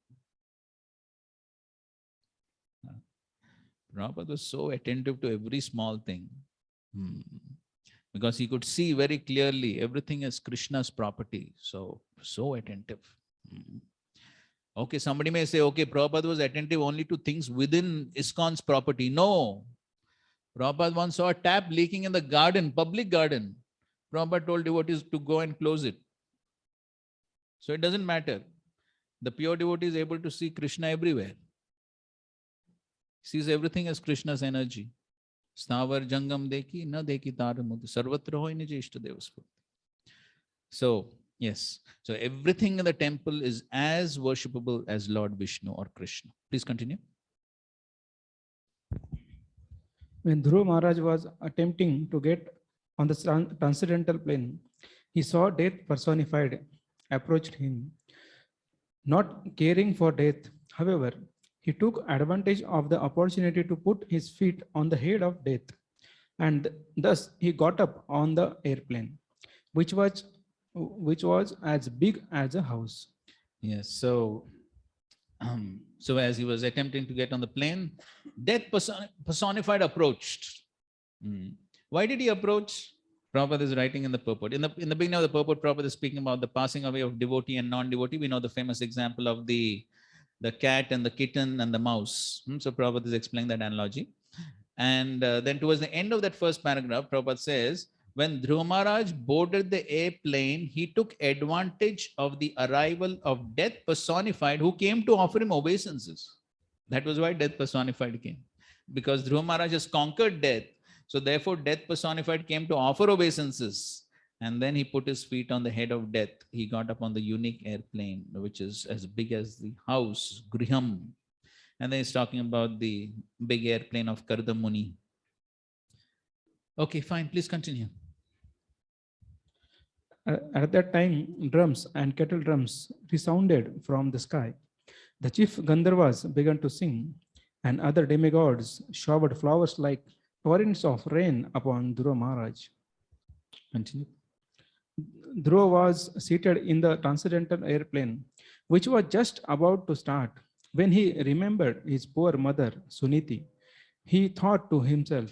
Prabhupada was so attentive to every small thing. Because he could see very clearly everything as Krishna's property. So attentive. Okay, somebody may say, okay, Prabhupada was attentive only to things within ISKCON's property. No. Prabhupada once saw a tap leaking in the garden, public garden. Prabhupada told devotees to go and close it. So it doesn't matter. The pure devotee is able to see Krishna everywhere. Sees everything as Krishna's energy. Sthavar jangam deki, na deki taramudhi, sarvatra hoy nija ishtadeva spurti. So, yes. So everything in the temple is as worshipable as Lord Vishnu or Krishna. Please continue. When Dhruva Maharaj was attempting to get on the transcendental plane, he saw death personified, approached him. Not caring for death, however, he took advantage of the opportunity to put his feet on the head of death, and thus he got up on the airplane, which was as big as a house. Yes, so as he was attempting to get on the plane, death personified approached. Why did he approach? Prabhupada is writing in the purport. In the beginning of the purport, Prabhupada is speaking about the passing away of devotee and non-devotee. We know the famous example of the cat and the kitten and the mouse. So Prabhupada is explaining that analogy. And then towards the end of that first paragraph, Prabhupada says, when Dhruva Maharaj boarded the airplane, he took advantage of the arrival of death personified who came to offer him obeisances. That was why death personified came. Because Dhruva Maharaj has conquered death. So therefore, death personified came to offer obeisances. And then he put his feet on the head of death. He got up on the unique airplane, which is as big as the house, Griham. And then he's talking about the big airplane of Karda Muni. Okay, fine. Please continue. At that time, drums and kettle drums resounded from the sky. The chief Gandharvas began to sing, and other demigods showered flowers like torrents of rain upon Dhruva Maharaj. Continue. Dhruva was seated in the transcendental airplane, which was just about to start. When he remembered his poor mother, Suniti, he thought to himself,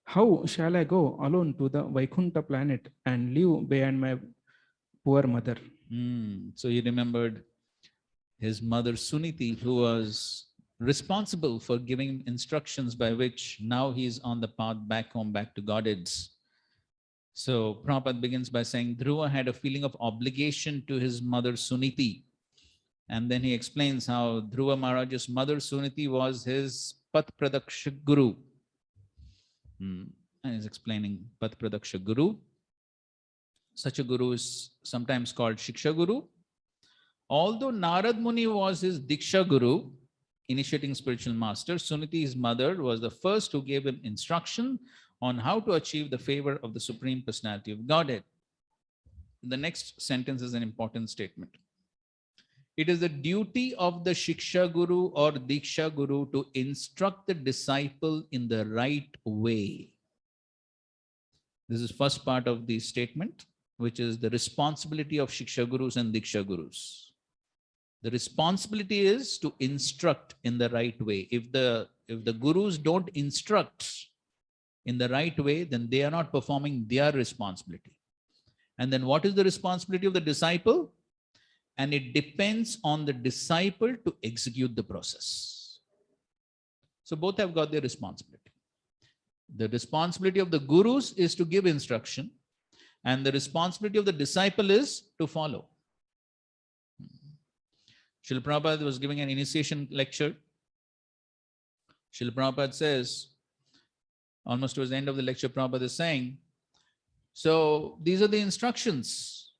how shall I go alone to the Vaikuntha planet and live behind my poor mother? So he remembered his mother Suniti, who was responsible for giving instructions by which now he's on the path back home, back to Godheads. So Prabhupada begins by saying Dhruva had a feeling of obligation to his mother Suniti. And then he explains how Dhruva Maharaj's mother Suniti was his Path Pradaksha Guru. And he's explaining Path Pradaksha Guru. Such a guru is sometimes called Shiksha Guru. Although Narad Muni was his Diksha Guru, initiating spiritual master, Suniti's mother was the first who gave him instruction on how to achieve the favor of the Supreme Personality of Godhead. The next sentence is an important statement. It is the duty of the Shiksha Guru or Diksha Guru to instruct the disciple in the right way. This is first part of the statement, which is the responsibility of Shiksha Gurus and Diksha Gurus. The responsibility is to instruct in the right way. If the Gurus don't instruct in the right way, then they are not performing their responsibility. And then what is the responsibility of the disciple? And it depends on the disciple to execute the process. So both have got their responsibility. The responsibility of the gurus is to give instruction, and the responsibility of the disciple is to follow. Srila Prabhupada was giving an initiation lecture. Srila Prabhupada says, almost towards the end of the lecture, Prabhupada is saying, So these are the instructions.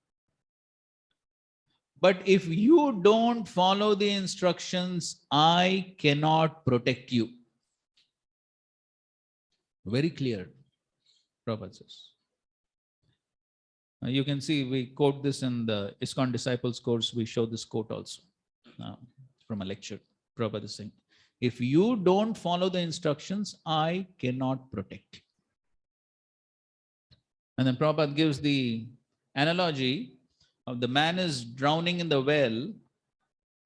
But if you don't follow the instructions, I cannot protect you. Very clear, Prabhupada says. You can see we quote this in the ISKCON Disciples course. We show this quote also from a lecture. Prabhupada is saying, if you don't follow the instructions, I cannot protect you. And then Prabhupada gives the analogy of the man is drowning in the well,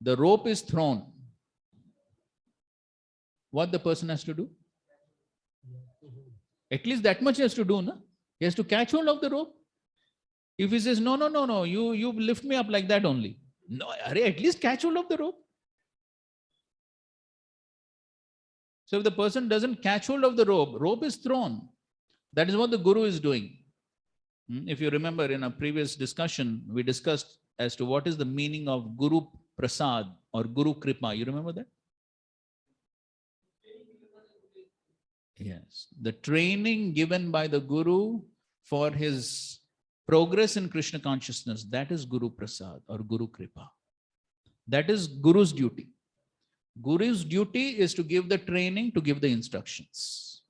the rope is thrown. What the person has to do? At least that much he has to do, no? He has to catch hold of the rope. If he says, no, you lift me up like that only. No, at least catch hold of the rope. So if the person doesn't catch hold of the rope is thrown. That is what the Guru is doing. If you remember in a previous discussion, we discussed as to what is the meaning of Guru Prasad or Guru Kripa. You remember that? Yes. The training given by the Guru for his progress in Krishna consciousness, that is Guru Prasad or Guru Kripa. That is Guru's duty. Guru's duty is to give the training, to give the instructions.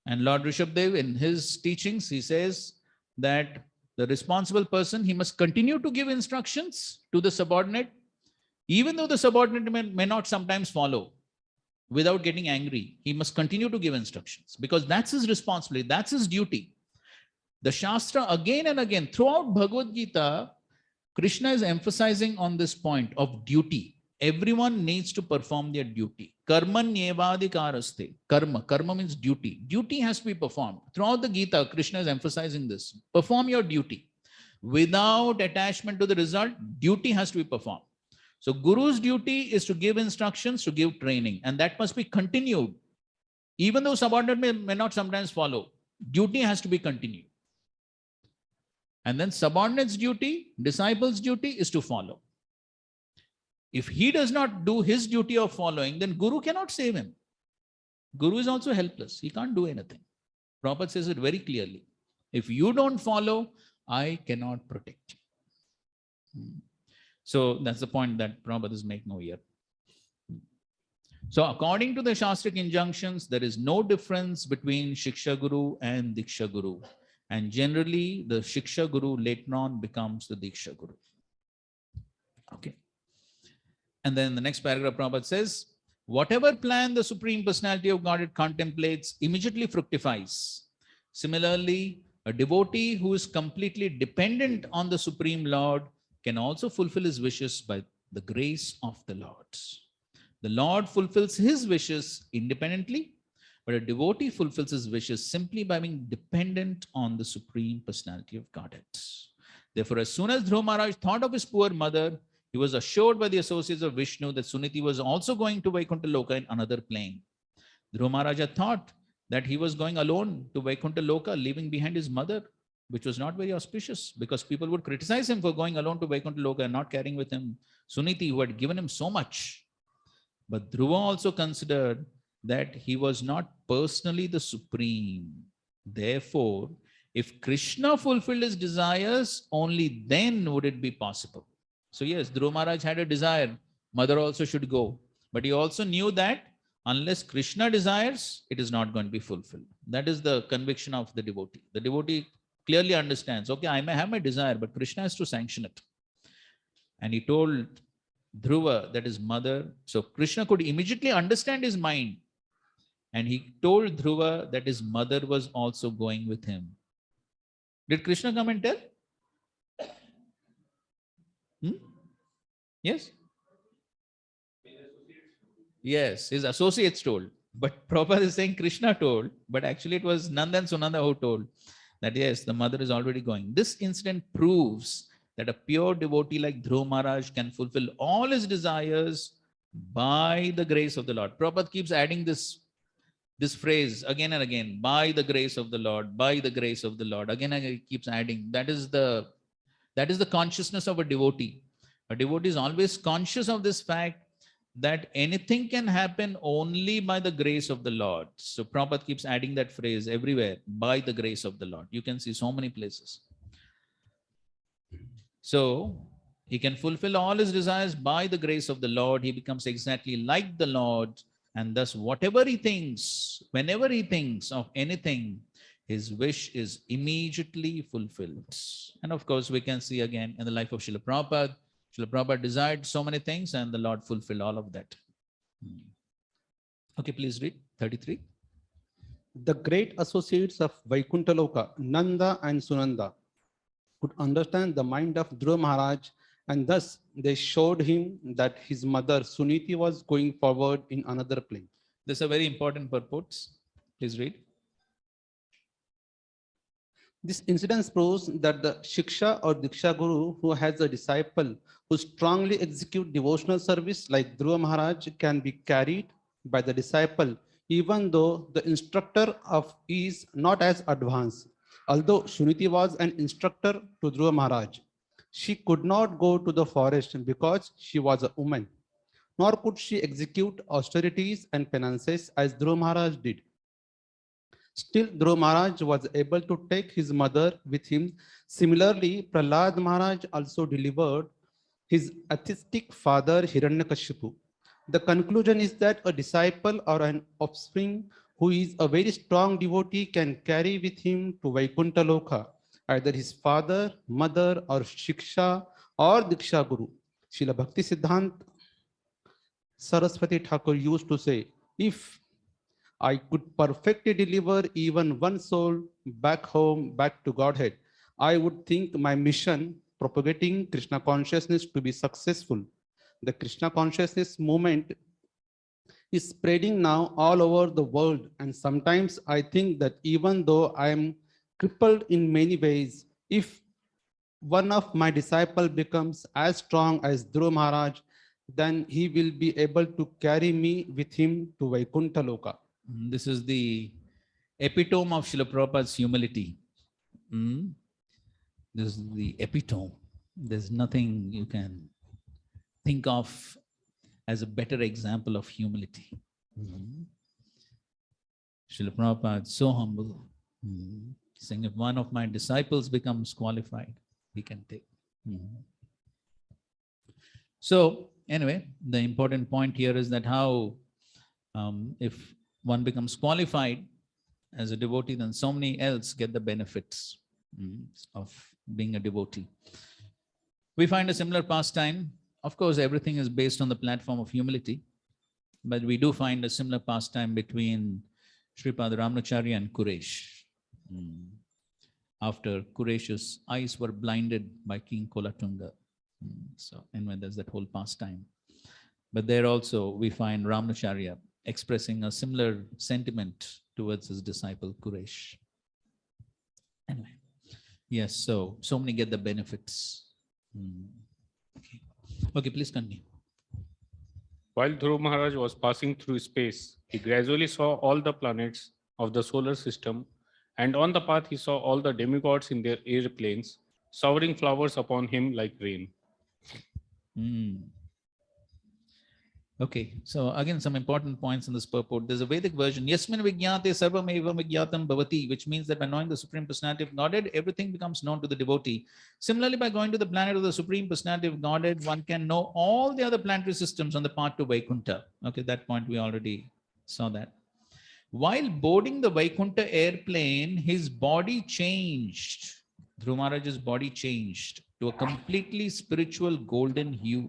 And Lord Rishabhdev, in his teachings, he says that the responsible person, he must continue to give instructions to the subordinate, even though the subordinate may not sometimes follow. Without getting angry, he must continue to give instructions because that's his responsibility, that's his duty. The Shastra again and again, throughout Bhagavad Gita, Krishna is emphasizing on this point of duty. Everyone needs to perform their duty. Karmanyevadikaraste. Karma means duty. Duty has to be performed. Throughout the Gita, Krishna is emphasizing this. Perform your duty. Without attachment to the result, duty has to be performed. So Guru's duty is to give instructions, to give training, and that must be continued. Even though subordinate may not sometimes follow, duty has to be continued. And then subordinate's duty, disciple's duty is to follow. If he does not do his duty of following, then Guru cannot save him. Guru is also helpless. He can't do anything. Prabhupada says it very clearly. If you don't follow, I cannot protect you. So that's the point that Prabhupada is making over here. So according to the Shastric injunctions, there is no difference between Shiksha Guru and Diksha Guru. And generally, the Shiksha Guru later on becomes the Diksha Guru. Okay. And then the next paragraph, Prabhupada says, whatever plan the Supreme Personality of Godhead contemplates immediately fructifies. Similarly, a devotee who is completely dependent on the Supreme Lord can also fulfill his wishes by the grace of the Lord. The Lord fulfills his wishes independently, but a devotee fulfills his wishes simply by being dependent on the Supreme Personality of Godhead. Therefore, as soon as Dhruva Maharaj thought of his poor mother, he was assured by the associates of Vishnu that Suniti was also going to Vaikuntha Loka in another plane. Dhruva Maharaj thought that he was going alone to Vaikuntha Loka, leaving behind his mother, which was not very auspicious because people would criticize him for going alone to Vaikuntha Loka and not carrying with him Suniti, who had given him so much. But Dhruva also considered that he was not personally the Supreme. Therefore, if Krishna fulfilled his desires, only then would it be possible. So yes, Dhruva Maharaj had a desire, mother also should go. But he also knew that unless Krishna desires, it is not going to be fulfilled. That is the conviction of the devotee. The devotee clearly understands, okay, I may have my desire, but Krishna has to sanction it. And he told Dhruva that his mother, so Krishna could immediately understand his mind. And he told Dhruva that his mother was also going with him. Did Krishna come and tell? Yes? Yes, his associates told. But Prabhupada is saying Krishna told, but actually it was Nanda and Sunanda who told that yes, the mother is already going. This incident proves that a pure devotee like Dhruva Maharaj can fulfill all his desires by the grace of the Lord. Prabhupada keeps adding this phrase again and again, by the grace of the Lord, by the grace of the Lord. Again and again, he keeps adding. That is the consciousness of a devotee. A devotee is always conscious of this fact that anything can happen only by the grace of the Lord. So Prabhupada keeps adding that phrase everywhere, by the grace of the Lord. You can see so many places. So he can fulfill all his desires by the grace of the Lord. He becomes exactly like the Lord. And thus, whatever he thinks, whenever he thinks of anything, his wish is immediately fulfilled. And of course, we can see again in the life of Srila Prabhupada. Srila Prabhupada desired so many things and the Lord fulfilled all of that. Okay, please read 33. The great associates of Vaikuntaloka, Nanda and Sunanda, could understand the mind of Dhruva Maharaj, and thus they showed him that his mother Suniti was going forward in another plane. This is a very important purport. Please read. This incident proves that the Shiksha or Diksha Guru who has a disciple who strongly execute devotional service like Dhruva Maharaj can be carried by the disciple even though the instructor is not as advanced. Although Suniti was an instructor to Dhruva Maharaj, she could not go to the forest because she was a woman, nor could she execute austerities and penances as Dhruva Maharaj did. Still, Dhruva Maharaj was able to take his mother with him. Similarly, Prahlad Maharaj also delivered his atheistic father Hiranyakashipu. The conclusion is that a disciple or an offspring who is a very strong devotee can carry with him to Vaikuntha Loka, either his father, mother, or Shiksha or Diksha Guru. Srila Bhakti Siddhant Saraswati Thakur used to say, if I could perfectly deliver even one soul back home, back to Godhead, I would think my mission propagating Krishna consciousness to be successful. The Krishna consciousness movement is spreading now all over the world. And sometimes I think that even though I am crippled in many ways, if one of my disciples becomes as strong as Dhruva Maharaj, then he will be able to carry me with him to Vaikuntha Loka. This is the epitome of Srila Prabhupada's humility. This is the epitome. There's nothing you can think of as a better example of humility. Srila Prabhupada is so humble. Saying if one of my disciples becomes qualified, he can take. So anyway, the important point here is that how if one becomes qualified as a devotee, then so many else get the benefits of being a devotee. We find a similar pastime. Of course, everything is based on the platform of humility, but we do find a similar pastime between Sripad Ramacharya and Kuresh. After Kuresh's eyes were blinded by King Kolatunga. So anyway, there's that whole pastime. But there also we find Ramacharya expressing a similar sentiment towards his disciple Kuresh. Anyway, yes, so many get the benefits. Okay, please continue. While Dhruva Maharaj was passing through space, he gradually saw all the planets of the solar system, and on the path he saw all the demigods in their airplanes, showering flowers upon him like rain. Okay, so again, some important points in this purport. There's a Vedic version, Yasmin Vijnate Sarvam Evam Vijnatam Bhavati, which means that by knowing the Supreme Personality of Godhead, everything becomes known to the devotee. Similarly, by going to the planet of the Supreme Personality of Godhead, one can know all the other planetary systems on the path to Vaikuntha. Okay, that point we already saw that. While boarding the Vaikuntha airplane, his body changed. Dhruva Maharaj's body changed to a completely spiritual golden hue.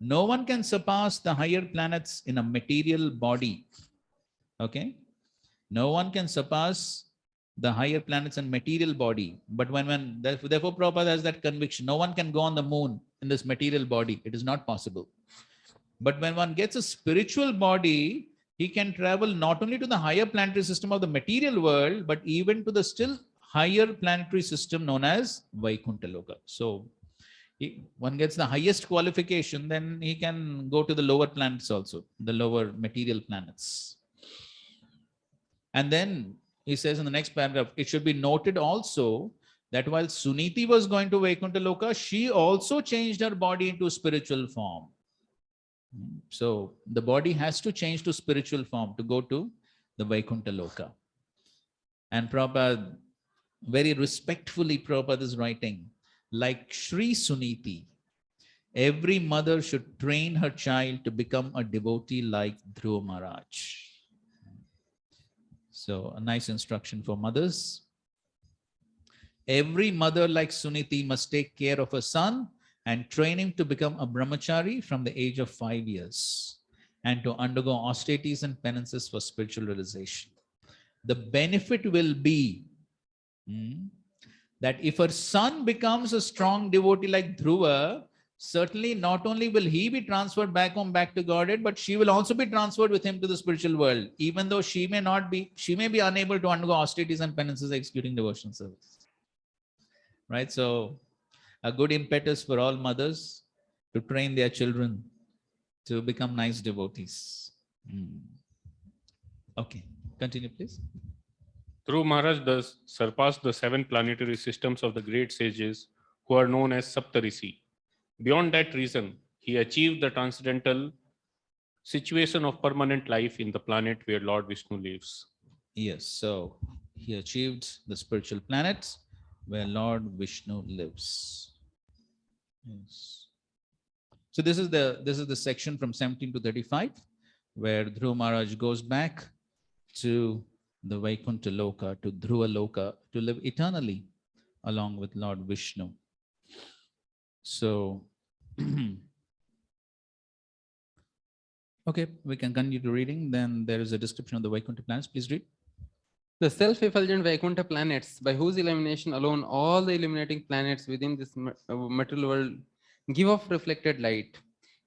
No one can surpass the higher planets in a material body. Okay? No one can surpass the higher planets in material body. But therefore Prabhupada has that conviction. No one can go on the moon in this material body. It is not possible. But when one gets a spiritual body, he can travel not only to the higher planetary system of the material world, but even to the still higher planetary system known as Vaikuntha Loka. So one gets the highest qualification, then he can go to the lower planets also, the lower material planets. And then he says in the next paragraph, it should be noted also that while Suniti was going to Vaikuntha Loka, she also changed her body into spiritual form. So the body has to change to spiritual form to go to the Vaikuntha Loka. And Prabhupada, very respectfully, Prabhupada is writing, like Shri Suniti, every mother should train her child to become a devotee like Dhruva Maharaj. So a nice instruction for mothers. Every mother like Suniti must take care of her son and train him to become a brahmachari from the age of 5 years and to undergo austerities and penances for spiritual realization. The benefit will be that if her son becomes a strong devotee like Dhruva, certainly not only will he be transferred back home, back to Godhead, but she will also be transferred with him to the spiritual world, even though she may be unable to undergo austerities and penances executing devotional service. Right? So a good impetus for all mothers to train their children to become nice devotees. Okay, continue please. Dhruva Maharaj thus surpassed the 7 planetary systems of the great sages who are known as Saptarishi. Beyond that reason, he achieved the transcendental situation of permanent life in the planet where Lord Vishnu lives. Yes, so he achieved the spiritual planets where Lord Vishnu lives. Yes. So this is the section from 17 to 35, where Dhruva Maharaj goes back to the Vaikuntha Loka, to Dhruva Loka, to live eternally along with Lord Vishnu. So, okay, we can continue to reading. Then there is a description of the Vaikuntha planets. Please read. The self-effulgent Vaikuntha planets, by whose illumination alone all the illuminating planets within this material world give off reflected light,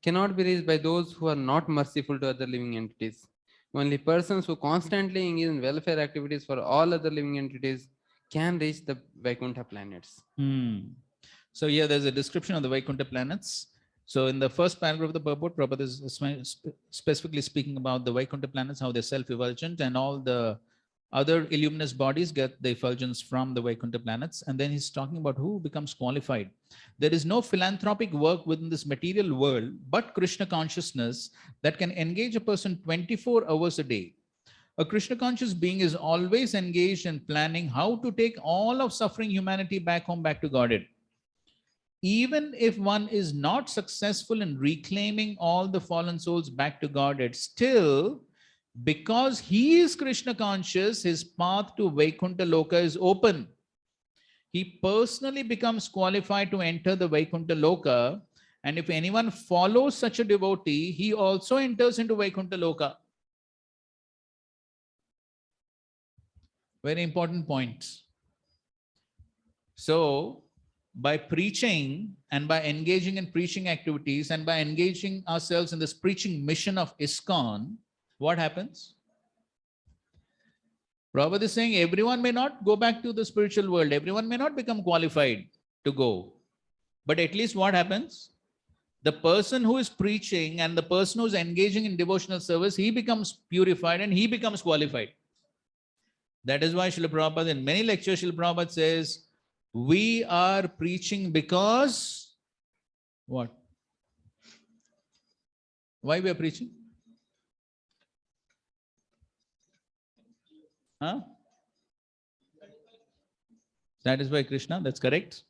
cannot be reached by those who are not merciful to other living entities. Only persons who constantly engage in welfare activities for all other living entities can reach the Vaikuntha planets. So here there's a description of the Vaikuntha planets. So in the first paragraph of the purport, Prabhupada is specifically speaking about the Vaikuntha planets, how they're self-effulgent, and all the other illuminous bodies get the effulgence from the Vaikuntha planets. And then he's talking about who becomes qualified. There is no philanthropic work within this material world, but Krishna consciousness that can engage a person 24 hours a day. A Krishna conscious being is always engaged in planning how to take all of suffering humanity back home, back to Godhead. Even if one is not successful in reclaiming all the fallen souls back to Godhead, still, because he is Krishna conscious, his path to Vaikuntha Loka is open. He personally becomes qualified to enter the Vaikuntha Loka, and if anyone follows such a devotee, he also enters into Vaikuntha Loka. Very important point. So, by preaching and by engaging in preaching activities and by engaging ourselves in this preaching mission of ISKCON, what happens? Prabhupada is saying everyone may not go back to the spiritual world. Everyone may not become qualified to go. But at least what happens? The person who is preaching and the person who is engaging in devotional service, he becomes purified and he becomes qualified. That is why Srila Prabhupada, in many lectures, Srila Prabhupada says, we are preaching because what? Why we are preaching? Huh? Satisfy Krishna, that's correct.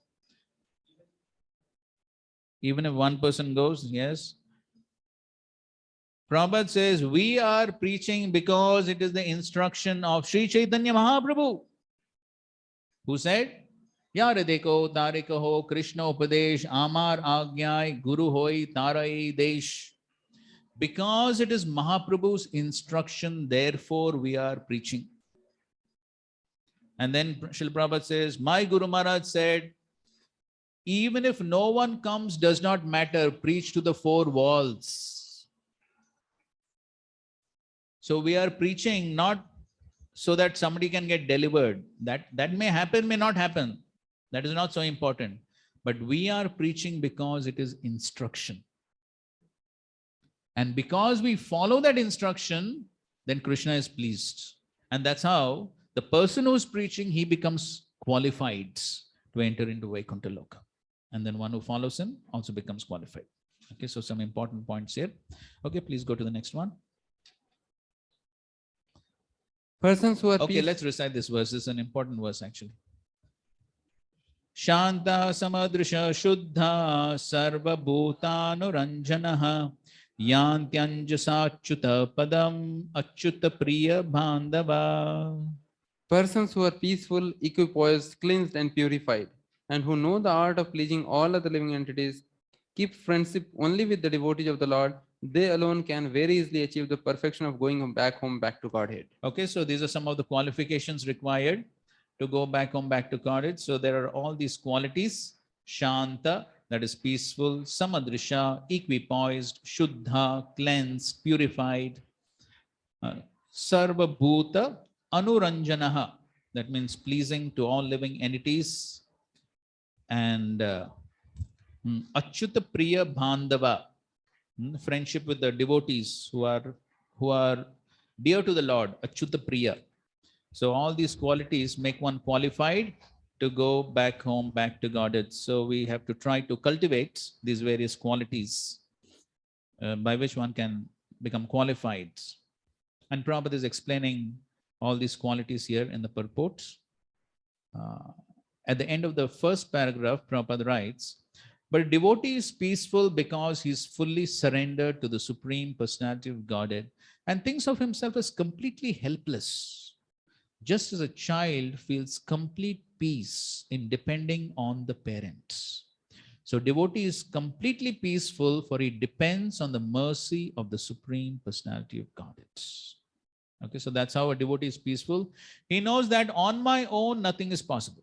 Even if one person goes, yes. Prabhupada says, we are preaching because it is the instruction of Sri Chaitanya Mahaprabhu, who said, Yare deko tare kaho Krishna upadesh amar agyai guru hoi tarai desh. Because it is Mahaprabhu's instruction, therefore we are preaching. And then Srila Prabhupada says, my Guru Maharaj said, even if no one comes, does not matter, preach to the 4 walls. So we are preaching not so that somebody can get delivered. That may happen, may not happen. That is not so important. But we are preaching because it is instruction. And because we follow that instruction, then Krishna is pleased. And that's how the person who is preaching, he becomes qualified to enter into Vaikuntha Loka. And then one who follows him also becomes qualified. Okay, so some important points here. Okay, please go to the next one. Persons who are Okay, let's recite this verse. This is an important verse actually. Shanta samadrisha shuddha sarva bhutanuranjanaha yantyanjasachyuta padam achyuta priya bandhava. Persons who are peaceful, equipoised, cleansed, and purified, and who know the art of pleasing all other living entities, keep friendship only with the devotees of the Lord, they alone can very easily achieve the perfection of going back home, back to Godhead. Okay, so these are some of the qualifications required to go back home, back to Godhead. So there are all these qualities: Shanta, that is peaceful; Samadrisha, equipoised; Shuddha, cleansed, purified; Sarva Bhuta Anuranjanaha, that means pleasing to all living entities; and Achyuta Priya Bandhava, friendship with the devotees who are dear to the Lord, Achyuta Priya. So all these qualities make one qualified to go back home, back to Godhead. So we have to try to cultivate these various qualities by which one can become qualified. And Prabhupada is explaining all these qualities here in the purport. At the end of the first paragraph, Prabhupada writes, but a devotee is peaceful because he is fully surrendered to the Supreme Personality of Godhead and thinks of himself as completely helpless, just as a child feels complete peace in depending on the parents. So devotee is completely peaceful, for he depends on the mercy of the Supreme Personality of Godhead. Okay, so that's how a devotee is peaceful. He knows that on my own, nothing is possible.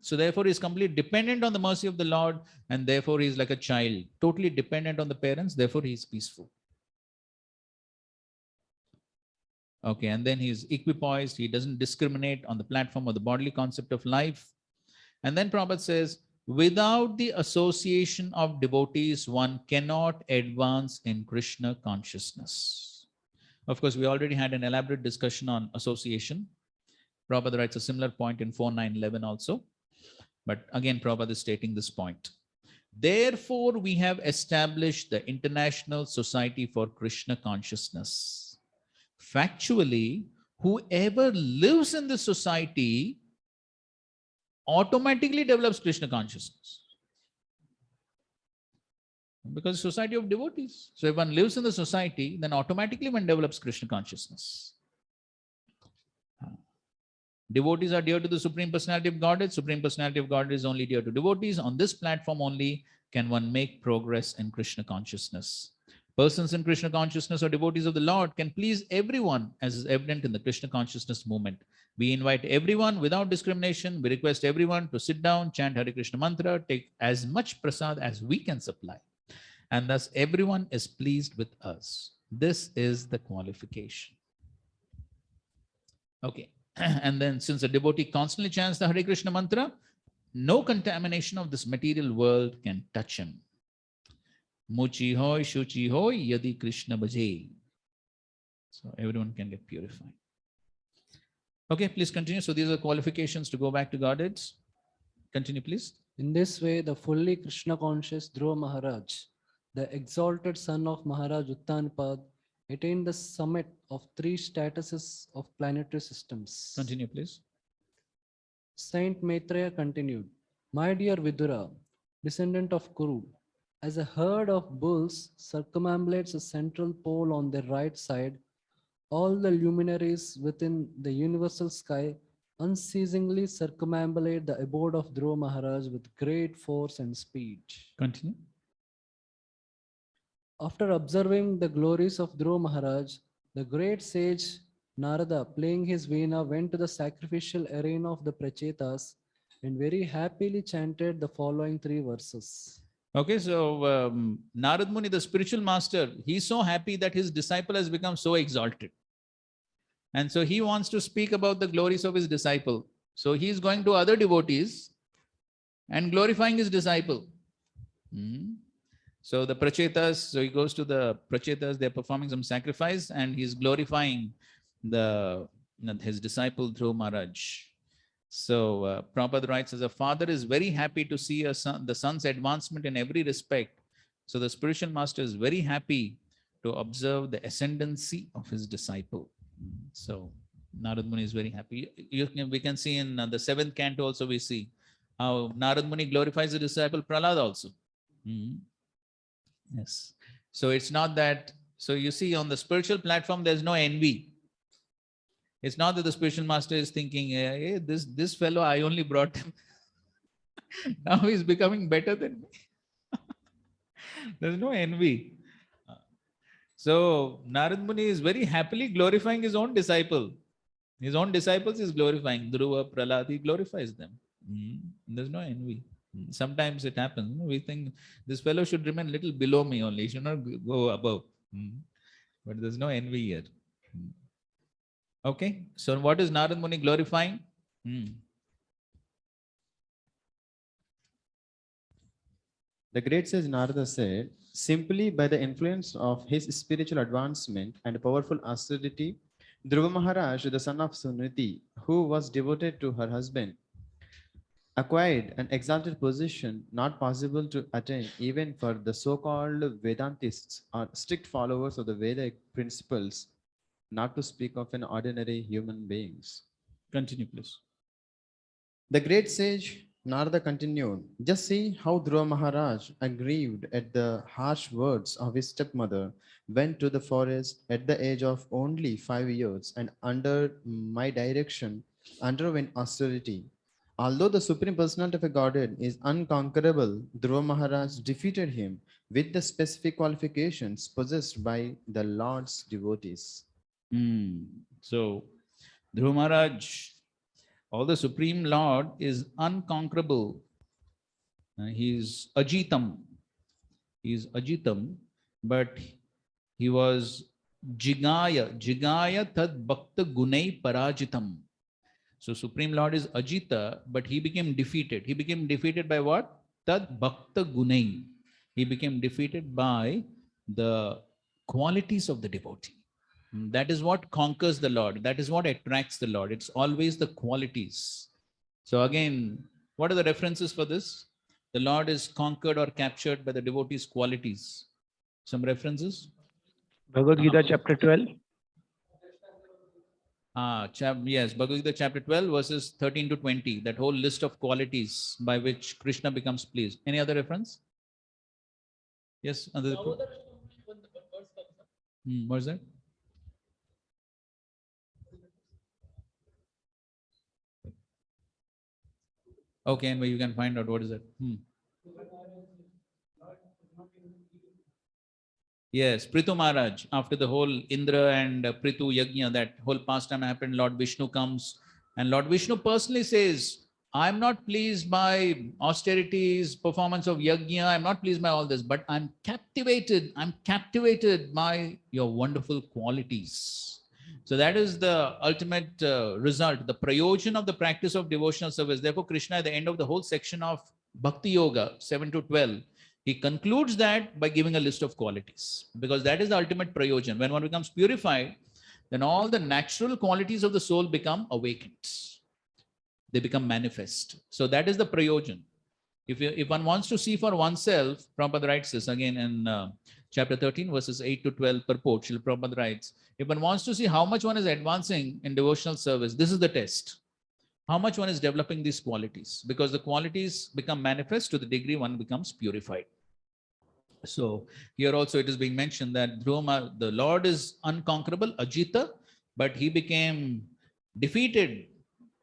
So therefore, he is completely dependent on the mercy of the Lord, and therefore he is like a child, totally dependent on the parents, therefore he is peaceful. Okay, and then he is equipoised, he doesn't discriminate on the platform of the bodily concept of life. And then Prabhupada says, without the association of devotees, one cannot advance in Krishna consciousness. Of course, we already had an elaborate discussion on association. Prabhupada writes a similar point in 4.9.11 also. But again, Prabhupada is stating this point. Therefore, we have established the International Society for Krishna Consciousness. Factually, whoever lives in this society automatically develops Krishna consciousness. Because society of devotees. So if one lives in the society, then automatically one develops Krishna consciousness. Devotees are dear to the Supreme Personality of Godhead. Supreme Personality of Godhead is only dear to devotees. On this platform only can one make progress in Krishna consciousness. Persons in Krishna consciousness or devotees of the Lord can please everyone, as is evident in the Krishna consciousness movement. We invite everyone without discrimination. We request everyone to sit down, chant Hare Krishna mantra, take as much prasad as we can supply. And thus everyone is pleased with us. This is the qualification. Okay. And then since the devotee constantly chants the Hare Krishna mantra, no contamination of this material world can touch him. Muchi hoy, shuchi hoy, yadi Krishna bhaje. So everyone can get purified. Okay, please continue. So these are qualifications to go back to Godhead. Continue, please. In this way, the fully Krishna conscious Dhruva Maharaj, the exalted son of Maharaj Uttanpad, attained the summit of 3 statuses of planetary systems. Continue, please. Saint Maitreya continued, my dear Vidura, descendant of Kuru, as a herd of bulls circumambulates a central pole on their right side, all the luminaries within the universal sky unceasingly circumambulate the abode of Dhruva Maharaj with great force and speed. Continue. After observing the glories of Dhruva Maharaj, the great sage Narada, playing his veena, went to the sacrificial arena of the Prachetas and very happily chanted the following 3 verses. Okay, so Narad Muni, the spiritual master, he's so happy that his disciple has become so exalted. And so he wants to speak about the glories of his disciple. So he's going to other devotees and glorifying his disciple. So the Prachetas, so he goes to the Prachetas, they're performing some sacrifice and he's glorifying his disciple Dhruva Maharaj. So Prabhupada writes, as a father is very happy to see the son's advancement in every respect. So the spiritual master is very happy to observe the ascendancy of his disciple. So Narad Muni is very happy. We can see in the 7th canto also we see how Narad Muni glorifies the disciple Prahlad also. Yes. So it's not that, so you see on the spiritual platform, there's no envy. It's not that the spiritual master is thinking, hey, this fellow, I only brought him. Now he's becoming better than me. There's no envy. So Narad Muni is very happily glorifying his own disciple. His own disciples is glorifying. Dhruva, Prahlad, he glorifies them. There's no envy. Sometimes it happens. We think this fellow should remain a little below me only. He should not go above. But there's no envy here. Okay. So what is Narad Muni glorifying? The great sage Narada said, simply by the influence of his spiritual advancement and powerful austerity, Dhruva Maharaj, the son of Suniti, who was devoted to her husband, acquired an exalted position not possible to attain even for the so-called Vedantists or strict followers of the Vedic principles, not to speak of an ordinary human beings. Continue, please. The great sage Narada continued, just see how Dhruva Maharaj, aggrieved at the harsh words of his stepmother, went to the forest at the age of only 5 years and under my direction underwent austerity. Although the Supreme Personality of a Godhead is unconquerable, Dhruva Maharaj defeated him with the specific qualifications possessed by the Lord's devotees. So, Dhruva Maharaj, all the Supreme Lord is unconquerable. He is Ajitam. He is Ajitam, but he was Jigaya tad bhakta gunai parajitam. So Supreme Lord is Ajita, but he became defeated. He became defeated by what? Tad bhakta gunai. He became defeated by the qualities of the devotee. That is what conquers the Lord. That is what attracts the Lord. It's always the qualities. So again, what are the references for this? The Lord is conquered or captured by the devotee's qualities. Some references? Bhagavad Gita chapter 12. Yes, Bhagavad Gita chapter 12 verses 13 to 20. That whole list of qualities by which Krishna becomes pleased. Any other reference? Yes. What is that? Okay, and you can find out what is that. Yes, Prithu Maharaj, after the whole Indra and Prithu Yajna, that whole pastime happened, Lord Vishnu comes and Lord Vishnu personally says, I'm not pleased by austerities, performance of Yajna, I'm not pleased by all this, but I'm captivated by your wonderful qualities. So that is the ultimate result, the prayojan of the practice of devotional service. Therefore, Krishna at the end of the whole section of Bhakti Yoga, 7 to 12, he concludes that by giving a list of qualities, because that is the ultimate prayojan. When one becomes purified, then all the natural qualities of the soul become awakened. They become manifest. So that is the prayojan. If one wants to see for oneself, Prabhupada writes this again in chapter 13, verses 8 to 12 purport. Srila Prabhupada writes, if one wants to see how much one is advancing in devotional service, this is the test. How much one is developing these qualities, because the qualities become manifest to the degree one becomes purified. So here also it is being mentioned that the Lord is unconquerable, Ajita, but he became defeated,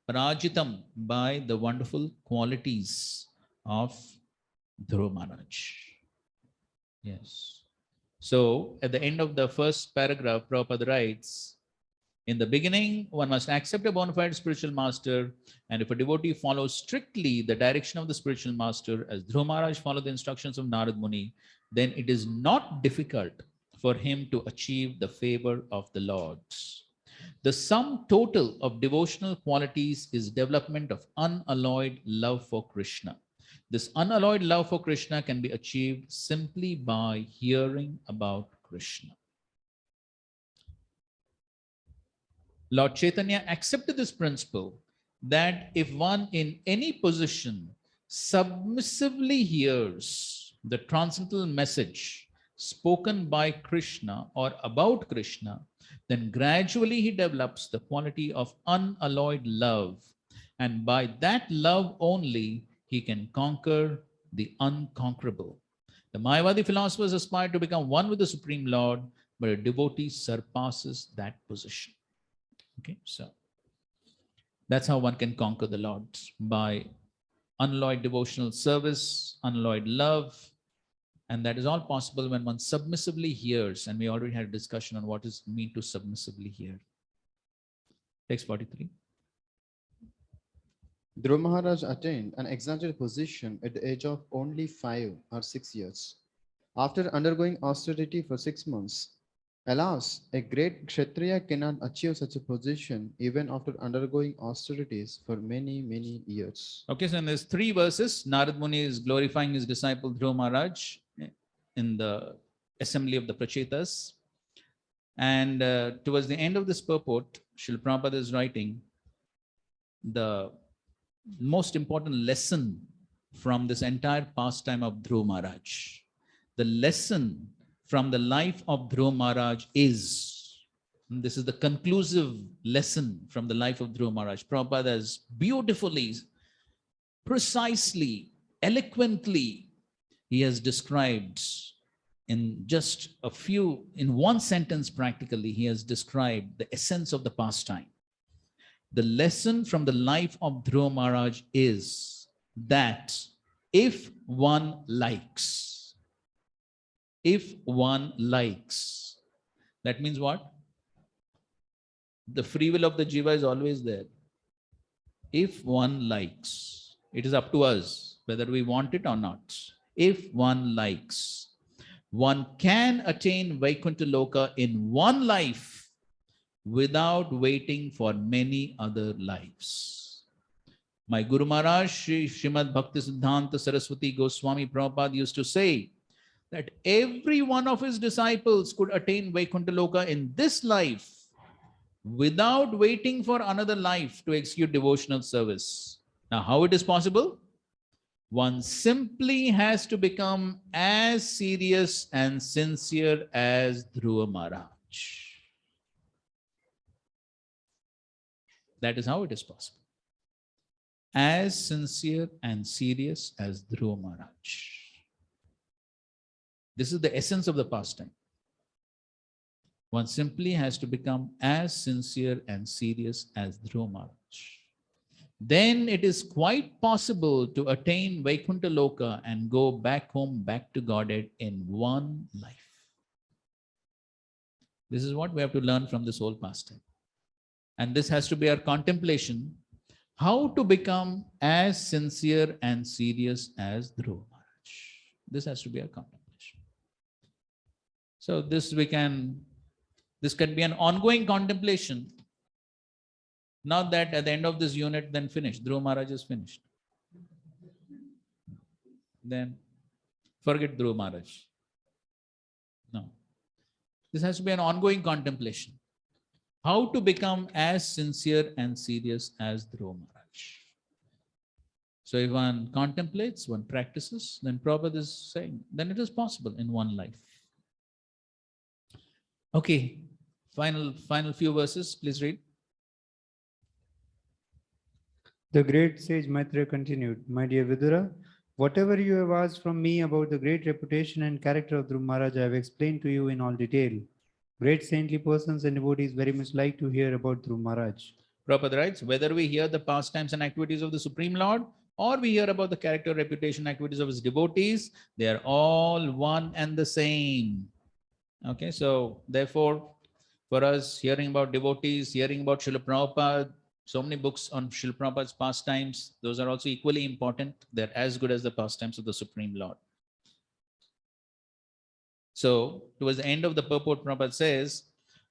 Parajitam, by the wonderful qualities of Dhruva Maharaj. Yes. So at the end of the first paragraph, Prabhupada writes, in the beginning, one must accept a bona fide spiritual master, and if a devotee follows strictly the direction of the spiritual master, as Dhruva Maharaj followed the instructions of Narad Muni, then it is not difficult for him to achieve the favor of the Lord. The sum total of devotional qualities is development of unalloyed love for Krishna. This unalloyed love for Krishna can be achieved simply by hearing about Krishna. Lord Chaitanya accepted this principle that if one in any position submissively hears the transcendental message spoken by Krishna or about Krishna, then gradually he develops the quality of unalloyed love. And by that love only, he can conquer the unconquerable. The Mayavadi philosophers aspire to become one with the Supreme Lord, but a devotee surpasses that position. Okay, so that's how one can conquer the Lord, by unalloyed devotional service, unalloyed love. And that is all possible when one submissively hears. And we already had a discussion on what does it mean to submissively hear. Text 43. Dhruva Maharaj attained an exalted position at the age of only 5 or 6 years. After undergoing austerity for 6 months, alas, a great Kshatriya cannot achieve such a position even after undergoing austerities for many, many years. Okay, so in these 3 verses, Narad Muni is glorifying his disciple Dhruva Maharaj in the assembly of the Prachetas. And towards the end of this purport, Srila Prabhupada is writing the most important lesson from this entire pastime of Dhruva Maharaj. The lesson from the life of Dhruva Maharaj is, and this is the conclusive lesson from the life of Dhruva Maharaj. Prabhupada has beautifully, precisely, eloquently, he has described in just a few, in one sentence practically, he has described the essence of the pastime. The lesson from the life of Dhruva Maharaj is that if one likes, that means what? The free will of the jiva is always there. If one likes, it is up to us whether we want it or not. If one likes, one can attain Vaikuntha Loka in one life without waiting for many other lives. My Guru Maharaj, Srimad Bhakti Siddhanta Saraswati Goswami Prabhupada used to say that every one of his disciples could attain Vaikuntha Loka in this life without waiting for another life to execute devotional service. Now, how it is possible? One simply has to become as serious and sincere as Dhruva Maharaj. That is how it is possible. As sincere and serious as Dhruva Maharaj. This is the essence of the pastime. One simply has to become as sincere and serious as Dhruva Maharaj. Then it is quite possible to attain Vaikuntha Loka and go back home, back to Godhead in one life. This is what we have to learn from this whole pastime. And this has to be our contemplation, how to become as sincere and serious as Dhruva Maharaj. This has to be our contemplation. So this can be an ongoing contemplation. Not that at the end of this unit, then finished. Dhruva Maharaj is finished. Then forget Dhruva Maharaj. No. This has to be an ongoing contemplation. How to become as sincere and serious as Dhruva Maharaj. So if one contemplates, one practices, then Prabhupada is saying, then it is possible in one life. Okay, final few verses, please read. The great sage Maitreya continued, my dear Vidura, whatever you have asked from me about the great reputation and character of Dhruva Maharaj, I have explained to you in all detail. Great saintly persons and devotees very much like to hear about Dhruva Maharaj. Prabhupada writes, whether we hear the pastimes and activities of the Supreme Lord, or we hear about the character, reputation, activities of his devotees, they are all one and the same. Okay, so therefore, for us, hearing about devotees, hearing about Srila Prabhupada, so many books on Srila Prabhupada's pastimes, those are also equally important. They're as good as the pastimes of the Supreme Lord. So, towards the end of the purport, Prabhupada says,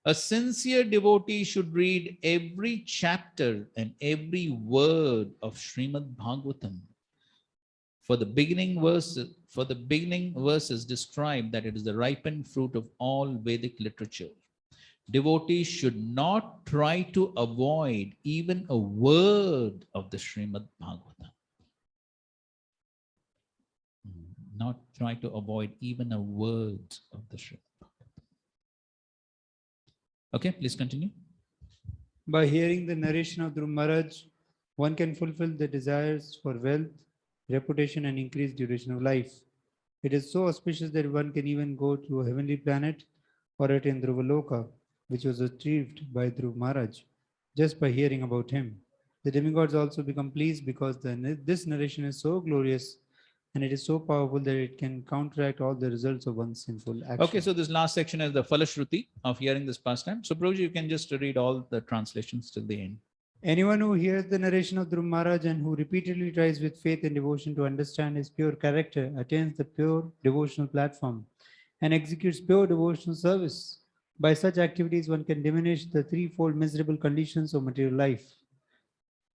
a sincere devotee should read every chapter and every word of Srimad Bhagavatam. For the beginning verses describe that it is the ripened fruit of all Vedic literature. Devotees should not try to avoid even a word of the Srimad Bhagavatam. not try to avoid even a word of the Srimad. Okay, please continue. By hearing the narration of Dhruva Maharaj, one can fulfill the desires for wealth, reputation, and increased duration of life. It is so auspicious that one can even go to a heavenly planet or attain Dhruva Loka, which was achieved by Dhruva Maharaj, just by hearing about him. The demigods also become pleased because this narration is so glorious and it is so powerful that it can counteract all the results of one's sinful action. Okay, so this last section is the Falashruti of hearing this pastime. So, Prabhuji, you can just read all the translations till the end. Anyone who hears the narration of Dhruva Maharaj and who repeatedly tries with faith and devotion to understand his pure character attains the pure devotional platform and executes pure devotional service. By such activities, one can diminish the threefold miserable conditions of material life.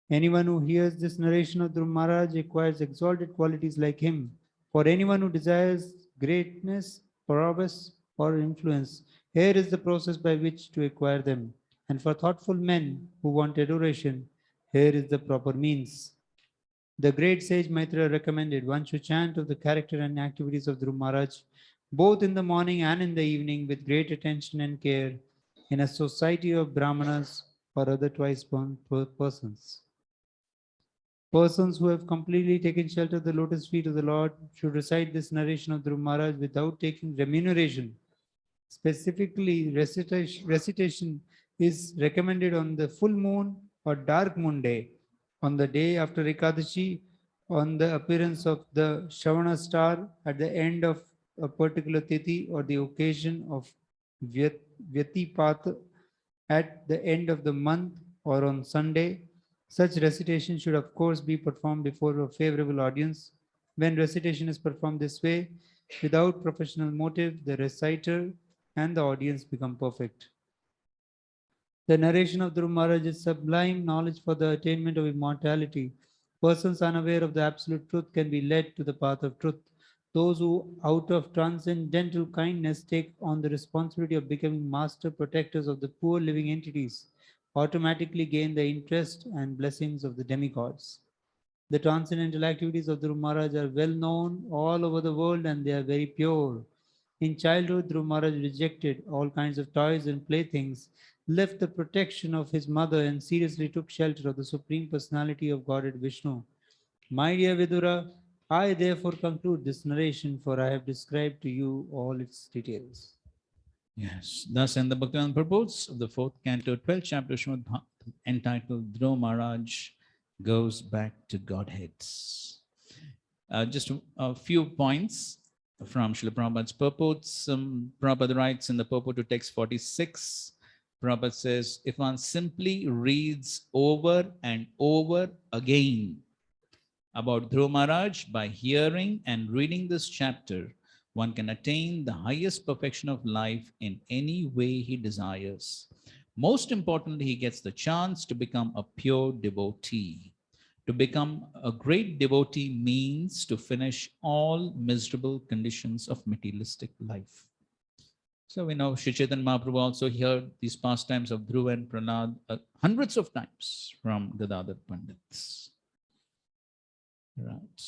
Anyone who hears this narration of Dhruva Maharaj acquires exalted qualities like him. For anyone who desires greatness, prowess, or influence, here is the process by which to acquire them. And for thoughtful men who want adoration, here is the proper means. The great sage Maitreya recommended one should chant of the character and activities of Dhruva Maharaj, both in the morning and in the evening, with great attention and care, in a society of brahmanas or other twice-born persons. Persons who have completely taken shelter of the lotus feet of the Lord should recite this narration of Dhruva Maharaj without taking remuneration. Specifically, recitation is recommended on the full moon or dark moon day, on the day after Ekadashi, on the appearance of the Shravana star at the end of a particular tithi, or the occasion of Vyatipat at the end of the month, or on Sunday. Such recitation should of course be performed before a favorable audience. When recitation is performed this way, without professional motive, the reciter and the audience become perfect. The narration of Dhruva Maharaj is sublime knowledge for the attainment of immortality. Persons unaware of the absolute truth can be led to the path of truth. Those who, out of transcendental kindness, take on the responsibility of becoming master protectors of the poor living entities, automatically gain the interest and blessings of the demigods. The transcendental activities of Dhruva Maharaj are well known all over the world and they are very pure. In childhood, Dhruva Maharaj rejected all kinds of toys and playthings, left the protection of his mother and seriously took shelter of the Supreme Personality of Godhead Vishnu. My dear Vidura, I therefore conclude this narration, for I have described to you all its details. Yes, thus in the Bhaktivedanta purports of the 4th canto, 12th chapter, Srimad Bhagavatam, entitled Dhruva Maharaj Goes Back to Godheads. Just a few points from Srila Prabhupada's purports. Prabhupada writes in the purport to text 46, Prabhupada says, if one simply reads over and over again about Dhruva Maharaj, by hearing and reading this chapter, one can attain the highest perfection of life in any way he desires. Most importantly, he gets the chance to become a pure devotee. To become a great devotee means to finish all miserable conditions of materialistic life. So we know Sri Chaitanya Mahaprabhu also heard these pastimes of Dhruva and Prahlad hundreds of times from Gadadhar Pandits. Right.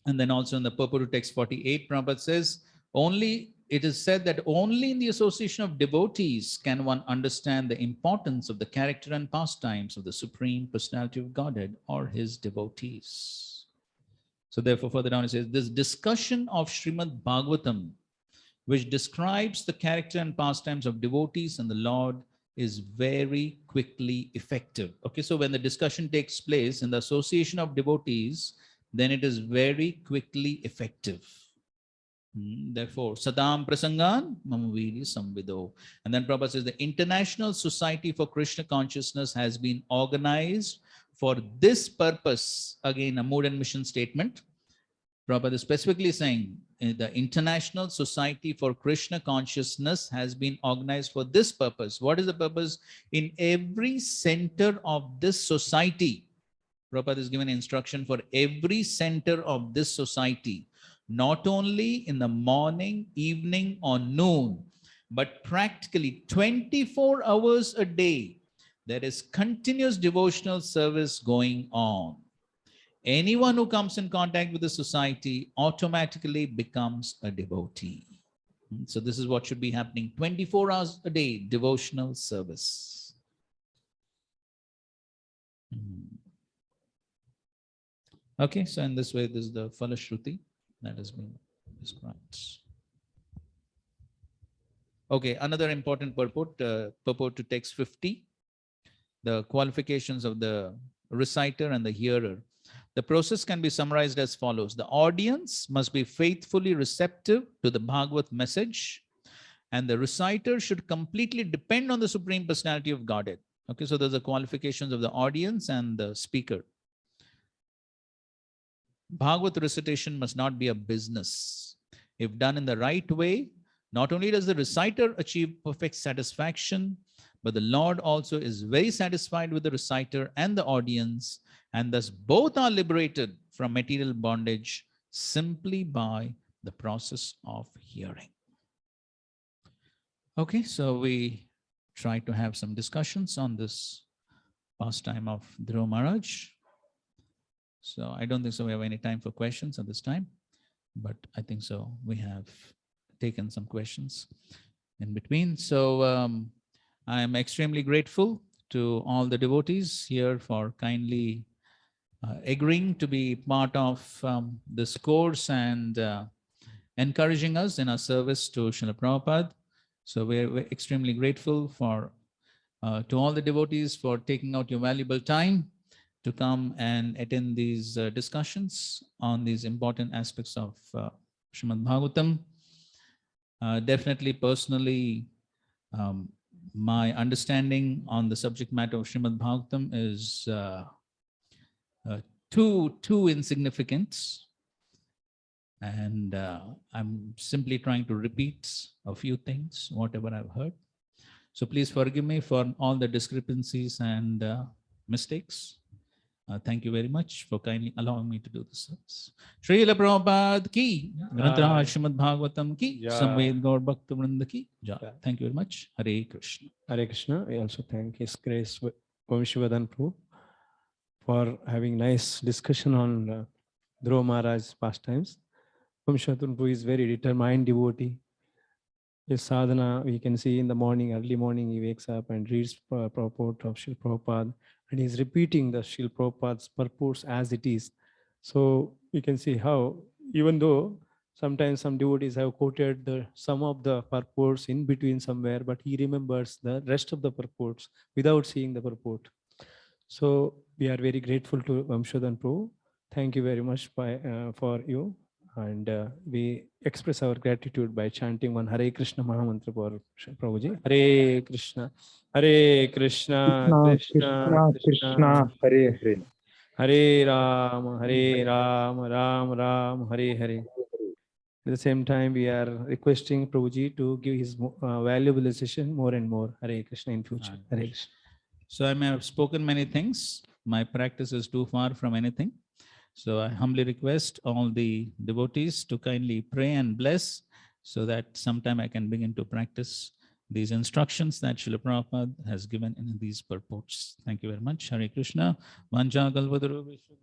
And then also in the purport to text 48, Prabhupada says, it is said that only in the association of devotees can one understand the importance of the character and pastimes of the Supreme Personality of Godhead or his devotees. So therefore, further down it says, this discussion of Srimad Bhagavatam, which describes the character and pastimes of devotees and the Lord, is very quickly effective. Okay, so when the discussion takes place in the association of devotees, then it is very quickly effective. Therefore, Sadam Prasangan Mamaviri Samvido. And then Prabhupada says the International Society for Krishna Consciousness has been organized for this purpose. Again, a mood and mission statement. Prabhupada is specifically saying the International Society for Krishna Consciousness has been organized for this purpose. What is the purpose? In every center of this society, Prabhupada is given instruction for every center of this society, not only in the morning, evening, or noon, but practically 24 hours a day, there is continuous devotional service going on. anyone who comes in contact with the society automatically becomes a devotee. So this is what should be happening 24 hours a day, devotional service. Okay, so in this way, this is the Falashruti that has been described. Okay, another important purport, purport to text 50, the qualifications of the reciter and the hearer. The process can be summarized as follows. The audience must be faithfully receptive to the Bhagavad message, and the reciter should completely depend on the Supreme Personality of Godhead. Okay, so there's the qualifications of the audience and the speaker. Bhagavad recitation must not be a business. If done in the right way, not only does the reciter achieve perfect satisfaction, but the Lord also is very satisfied with the reciter and the audience, and thus both are liberated from material bondage simply by the process of hearing. Okay, so we try to have some discussions on this pastime of Dhruva Maharaj. So I don't think so we have any time for questions at this time, but I think so we have taken some questions in between. So I am extremely grateful to all the devotees here for kindly agreeing to be part of this course and encouraging us in our service to Srila Prabhupada. So we're extremely grateful for to all the devotees for taking out your valuable time to come and attend these discussions on these important aspects of Srimad Bhagavatam. Definitely, personally, my understanding on the subject matter of Srimad Bhagavatam is too insignificant. And I'm simply trying to repeat a few things, whatever I've heard. So please forgive me for all the discrepancies and mistakes. Thank you very much for kindly allowing me to do this service. Srila Prabhupada ki, Grantaraj Srimad Bhagavatam ki, Samved Gaur Bhakta Vrinda ki. Thank you very much. Hare Krishna. Hare Krishna. I also thank His Grace VamsiVadan Prabhu for having nice discussion on Dhruva Maharaj's pastimes. VamsiVadan Prabhu is very determined devotee. His sadhana, we can see in the morning, early morning, he wakes up and reads purport of Srila Prabhupada, and he's repeating the Srila Prabhupada's purports as it is. So you can see how, even though sometimes some devotees have quoted some of the purports in between somewhere, but he remembers the rest of the purports without seeing the purport. So we are very grateful to VamsiVadan Prabhu. Thank you very much for you. And we express our gratitude by chanting one Hare Krishna Mahamantra for Prabhuji. Hare Krishna, Hare Krishna, Krishna Krishna, Hare Hare. Hare Ram, Hare Ram, Ram Ram, Hare Hare. At the same time, we are requesting Prabhuji to give his valuable session more and more. Hare Krishna in future. Hare Krishna. So I may have spoken many things. My practice is too far from anything. So I humbly request all the devotees to kindly pray and bless so that sometime I can begin to practice these instructions that Srila Prabhupada has given in these purports. Thank you very much. Hare Krishna. Vanja Galvaduru Vishnu.